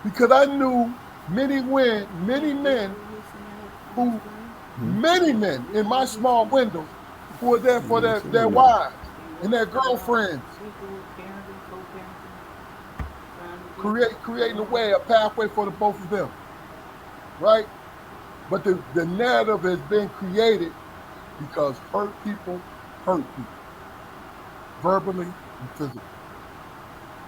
Because I knew many men in my small window who were there for their wives and their girlfriends, creating a way, a pathway for the both of them, right? But the narrative has been created because hurt people, verbally and physically.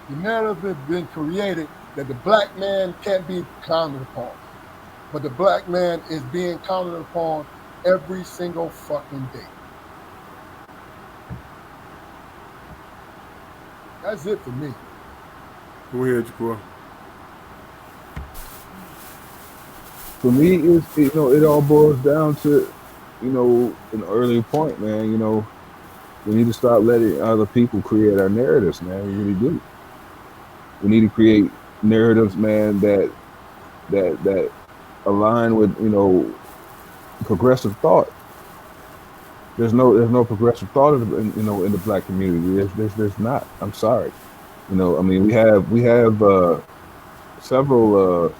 The narrative has been created that the black man can't be counted upon. But the black man is being counted upon every single fucking day. That's it for me. Go ahead, Jaquan. For me, it all boils down to, an earlier point, man. We need to stop letting other people create our narratives, man. We really do. We need to create narratives, man, that align with, progressive thought. There's no progressive thought in the black community. There's not. I'm sorry. We have several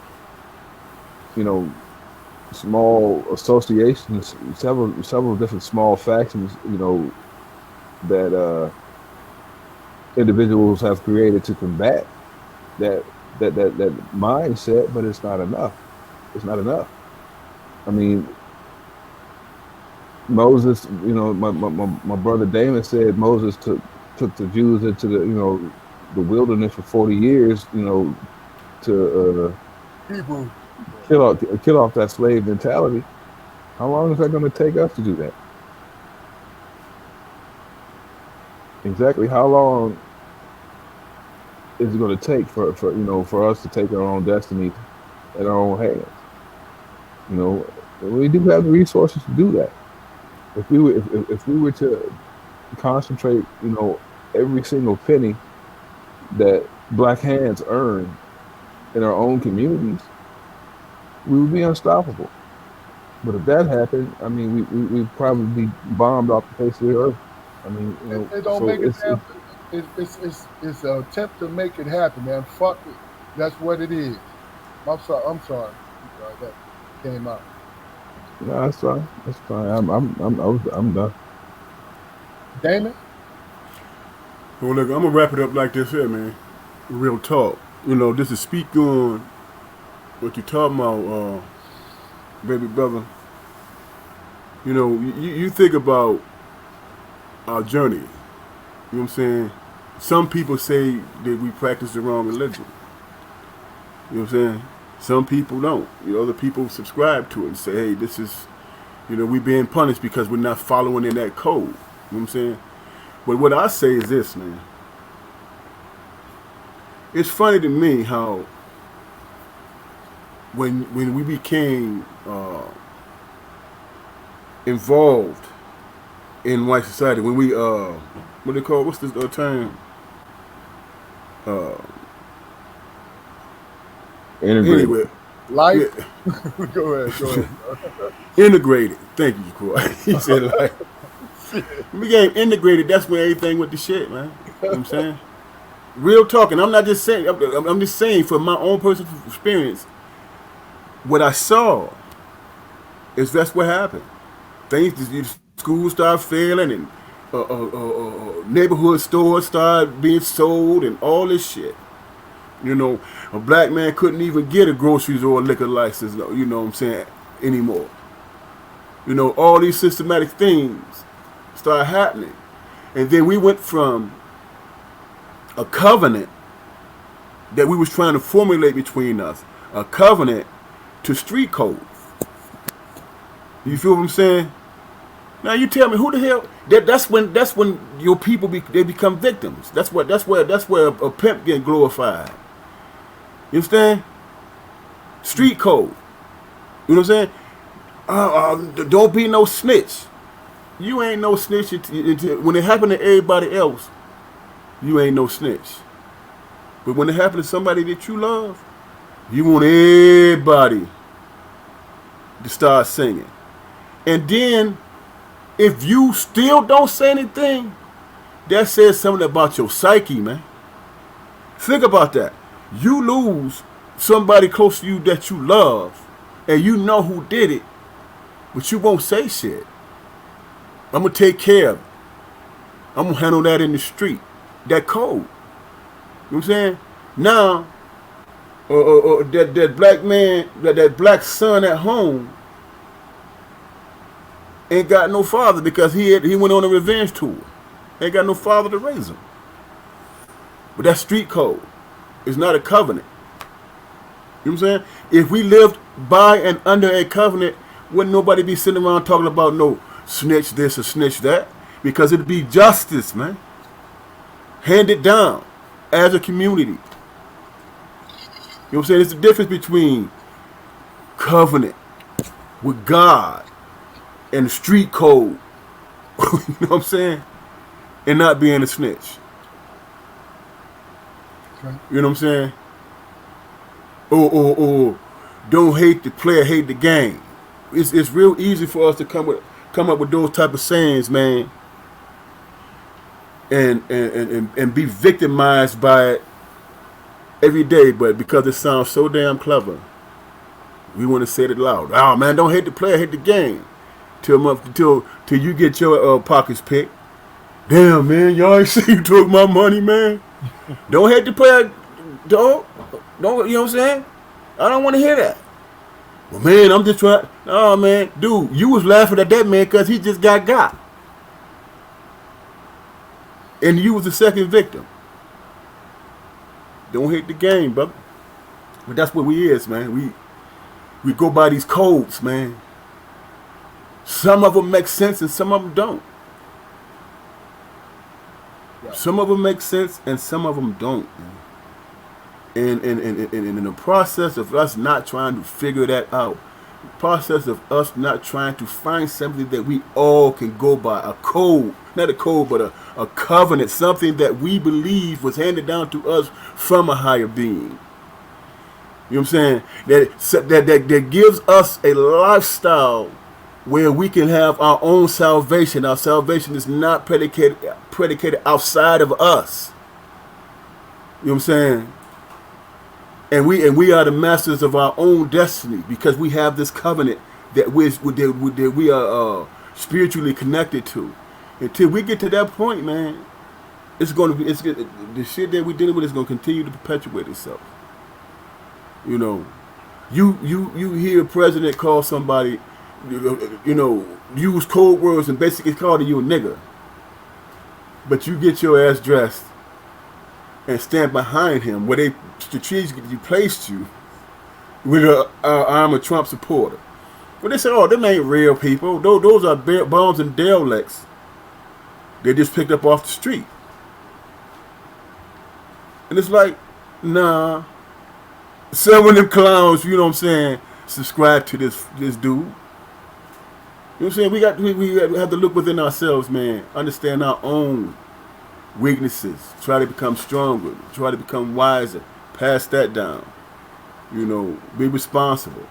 small associations, several different small factions, that individuals have created to combat that mindset, but it's not enough. It's not enough. I mean, Moses, my brother Damon said Moses took the Jews into the wilderness for 40 years, to Hebrew. kill off that slave mentality. How long is that going to take us to do that? Exactly how long is it going to take for for us to take our own destiny in our own hands? You know, we do have the resources to do that. If we were to concentrate, every single penny that black hands earn in our own communities, we would be unstoppable. But if that happened, I mean, we'd probably be bombed off the face of the earth. I mean, It don't so make it happen. It's an attempt to make it happen, man. Fuck it. That's what it is. I'm sorry. I'm sorry. That came out. no, that's fine. That's fine. I'm done. Damon, Well, look, I'm gonna wrap it up like this here, man. Real talk. Just to speak on what you talking about, baby brother. You think about our journey. You know what I'm saying? Some people say that we practice the wrong religion. You know what I'm saying? Some people don't. Other people subscribe to it and say, hey, this is, we being punished because we're not following in that code. You know what I'm saying? But what I say is this, man. It's funny to me how when we became involved in white society, when we what they call, what's the term? Uh, Integrated. anyway, life. yeah, Go ahead. Go ahead. integrated. Thank you, Corey. He said like we became integrated. That's when everything went to shit, man. You know what I'm saying? Real talking. I'm not just saying. I'm just saying from my own personal experience. What I saw is that's what happened. Schools start failing, and neighborhood stores start being sold, and all this shit. A black man couldn't even get a groceries or a liquor license. You know what I'm saying? Anymore. All these systematic things start happening, and then we went from a covenant that we was trying to formulate between us, a covenant, to street code. You feel what I'm saying? Now you tell me who the hell that's when your people they become victims. That's where a pimp get glorified. You understand? Street code. You know what I'm saying? Don't be no snitch. You ain't no snitch when it happened to everybody else. You ain't no snitch. But when it happened to somebody that you love, you want everybody to start singing. And then, if you still don't say anything, that says something about your psyche, man. Think about that. You lose somebody close to you that you love, and you know who did it, but you won't say shit. I'm going to take care of it. I'm going to handle that in the street. That code. You know what I'm saying? Now, that black man, that black son at home ain't got no father because he went on a revenge tour. Ain't got no father to raise him. But that street code is not a covenant. You know what I'm saying? If we lived by and under a covenant, wouldn't nobody be sitting around talking about no snitch this or snitch that? Because it'd be justice, man. Handed down as a community. You know what I'm saying? It's the difference between covenant with God and the street code. You know what I'm saying? And not being a snitch. Okay. You know what I'm saying? Or don't hate the player, hate the game. It's real easy for us to come up with those type of sayings, man. And be victimized by it every day, but because it sounds so damn clever, we want to say it loud. Oh man, don't hate the player, hate the game. Till you get your pockets picked. Damn man, y'all ain't say you took my money, man. Don't hate the player, don't. You know what I'm saying? I don't want to hear that. Well man, I'm just trying. Oh man, dude, you was laughing at that man because he just got. And you was the second victim. Don't hate the game, brother. But that's what we is, man. We go by these codes, man. Some of them make sense and some of them don't. Yeah. Some of them make sense and some of them don't, man. And in the process of us not trying to figure that out, the process of us not trying to find something that we all can go by, a code, not a code, but a covenant, something that we believe was handed down to us from a higher being. You know what I'm saying? That gives us a lifestyle where we can have our own salvation. Our salvation is not predicated outside of us. You know what I'm saying? And we are the masters of our own destiny because we have this covenant that we are spiritually connected to. Until we get to that point, man, the shit that we're dealing with is going to continue to perpetuate itself. You know, you hear a president call somebody, use code words and basically call you a nigger, but you get your ass dressed and stand behind him where they strategically placed you with an arm of Trump supporter. Well, they say, oh, them ain't real people. Those are bombs and derelicts they just picked up off the street. And it's like, nah. Some of them clowns, you know what I'm saying, subscribe to this dude. You know what I'm saying? We have to look within ourselves, man. Understand our own weaknesses. Try to become stronger. Try to become wiser. Pass that down. You know, be responsible.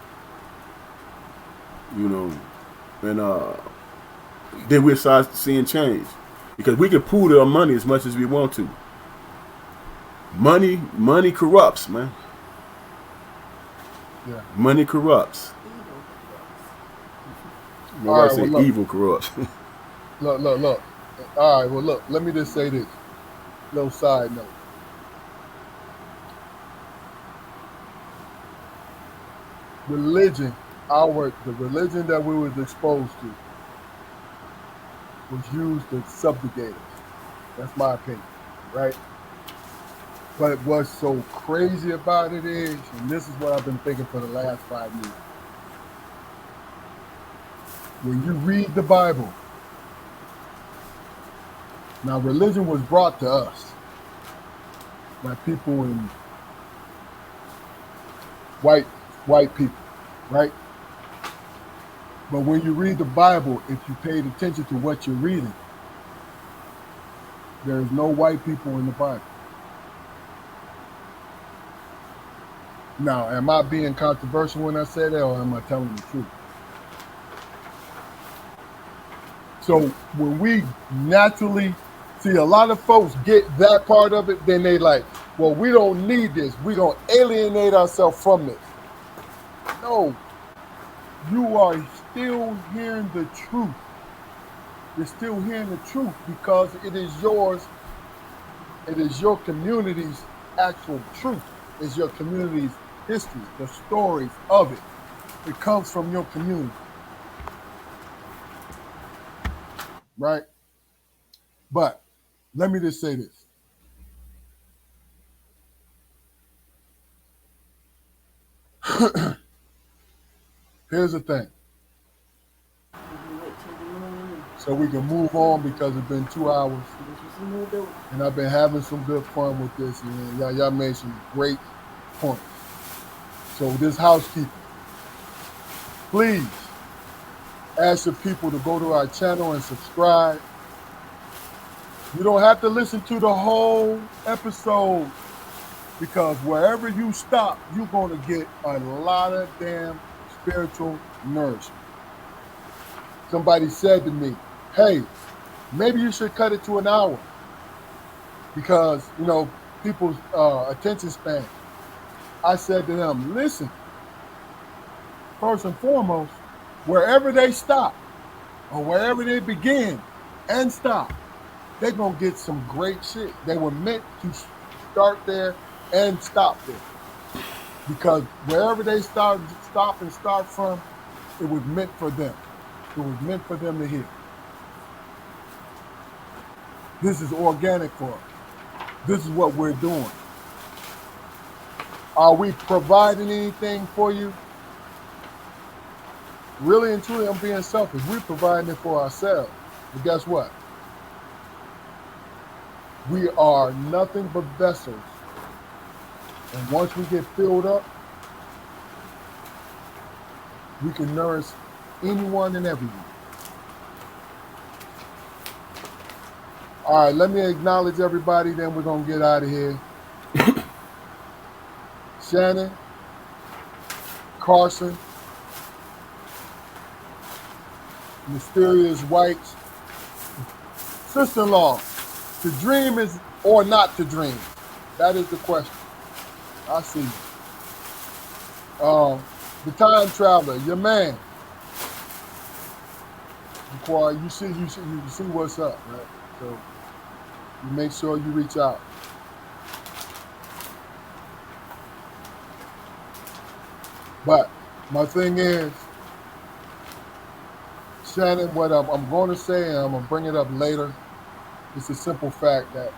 You know, and then we'll start seeing change. Because we can pool our money as much as we want to. Money corrupts, man. Yeah. Money corrupts. Evil. Well, All I right, say well, look. evil corrupts. Look. All right, well, look, let me just say this. Little side note. Religion, the religion that we was exposed to was used to subjugate us. That's my opinion, right? But what's so crazy about it is, and this is what I've been thinking for the last 5 years, when you read the Bible, now religion was brought to us by people in white people, right? But when you read the Bible, if you paid attention to what you're reading, there is no white people in the Bible. Now, am I being controversial when I say that, or am I telling the truth? So when we naturally see a lot of folks get that part of it, then they like, well, we don't need this. We're going to alienate ourselves from this. No, you are still hearing the truth. You're still hearing the truth because it is yours. It is your community's actual truth. It's your community's history, the stories of it. It comes from your community. Right? But let me just say this. Here's the thing. You wait till the morning. So we can move on because it's been 2 hours. This was a new door. And I've been having some good fun with this. And y'all made some great points. So this housekeeping, please ask the people to go to our channel and subscribe. You don't have to listen to the whole episode because wherever you stop, you're going to get a lot of damn spiritual nourishment. Somebody said to me, hey, maybe you should cut it to an hour because, people's attention span. I said to them, listen, first and foremost, wherever they stop or wherever they begin and stop, they're going to get some great shit. They were meant to start there and stop there because wherever they stop and start from, it was meant for them. It was meant for them to hear. This is organic for us. This is what we're doing. Are we providing anything for you? Really and truly, I'm being selfish. We're providing it for ourselves. But guess what? We are nothing but vessels And once we get filled up, we can nourish anyone and everyone. All right, let me acknowledge everybody, then we're going to get out of here. Shannon, Carson, Mysterious Whites, sister-in-law, to dream is or not to dream? That is the question. I see you. The time traveler, your man. You see what's up, right? So you make sure you reach out. But my thing is, Shannon, what I'm going to say, and I'm going to bring it up later, it's a simple fact that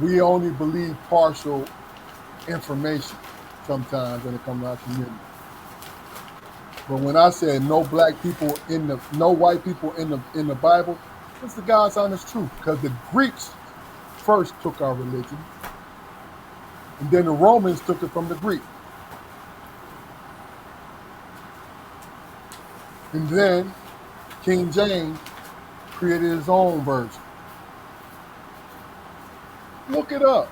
we only believe partial information sometimes when it comes to our community. But when I said no white people in the Bible, it's the God's honest truth. Because the Greeks first took our religion, and then the Romans took it from the Greeks. And then King James created his own version. Look it up.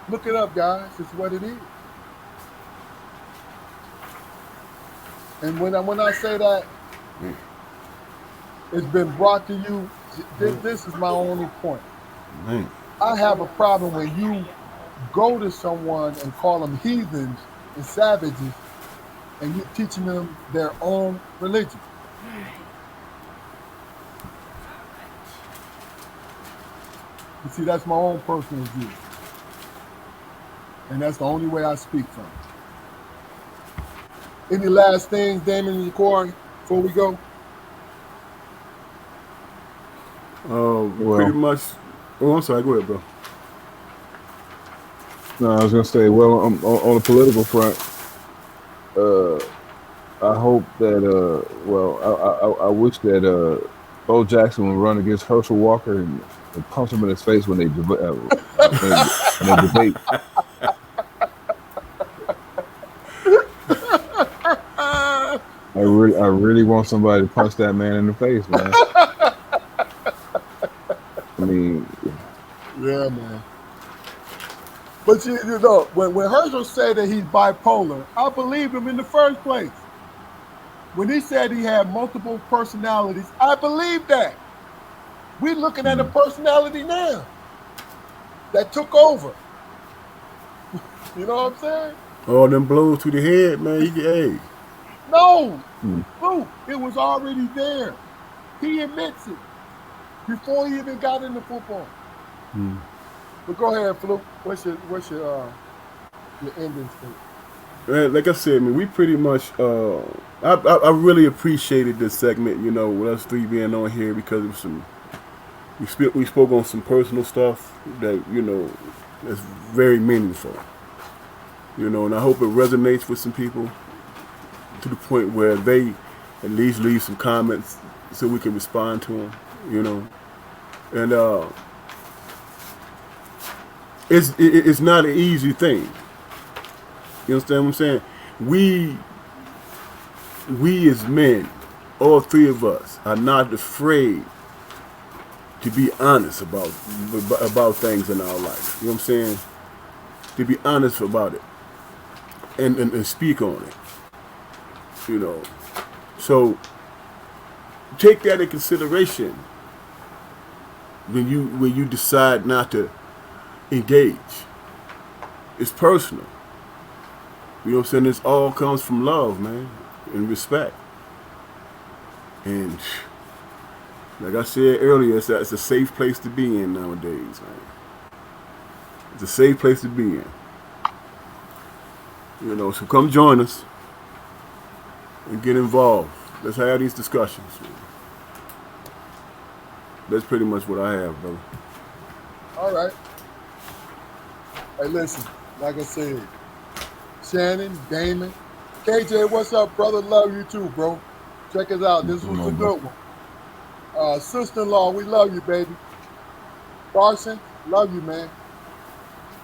Look it up, guys. It's what it is. And when I say that, it's been brought to you. This is my only point. Man. I have a problem when you go to someone and call them heathens and savages, and you're teaching them their own religion. You see, that's my own personal view. And that's the only way I speak from. Any last things, Damon and Corey, before we go? Pretty much. Oh, I'm sorry. Go ahead, bro. No, I was gonna say, well, on the political front, I hope that, I wish that Bo Jackson would run against Herschel Walker and punch him in his face when they debate. I really want somebody to punch that man in the face, man. I mean, yeah, man. But you know, when Herschel said that he's bipolar, I believed him in the first place. When he said he had multiple personalities, I believed that. We're looking at a personality now that took over. You know what I'm saying? All them blows to the head, man. Hey. No, Luke, it was already there. He admits it before he even got into football. But go ahead, Fluke. What's your ending statement? Like I said, man, we pretty much. I really appreciated this segment. You know, with us three being on here because of some. We spoke on some personal stuff that that's very meaningful. You know, and I hope it resonates with some people to the point where they at least leave some comments so we can respond to them. You know, and it's not an easy thing. You understand what I'm saying? We as men, all three of us, are not afraid to be honest about things in our life. You know what I'm saying? To be honest about it and speak on it. You know, so take that in consideration when you decide not to engage. It's personal. You know what I'm saying? This all comes from love, man, and respect. And like I said earlier, it's a safe place to be in nowadays, man. It's a safe place to be in. You know, so come join us and get involved. Let's have these discussions. That's pretty much what I have, brother. All right. Hey, listen, like I said, Shannon, Damon, KJ, what's up, brother? Love you too, bro. Check us out. This was a good one. Sister-in-law, we love you, baby. Carson, love you, man.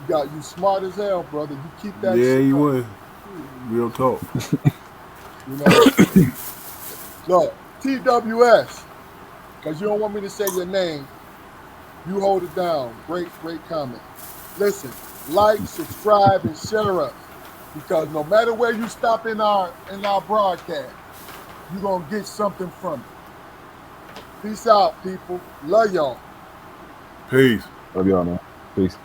You smart as hell, brother. You keep that Yeah, shit you up, would. Real talk. you know. Look, TWS, because you don't want me to say your name. You hold it down. Great comment. Listen, like, subscribe, and share us. Because no matter where you stop in our broadcast, you're gonna get something from it. Peace out, people. Love y'all. Peace. Love y'all, man. Peace.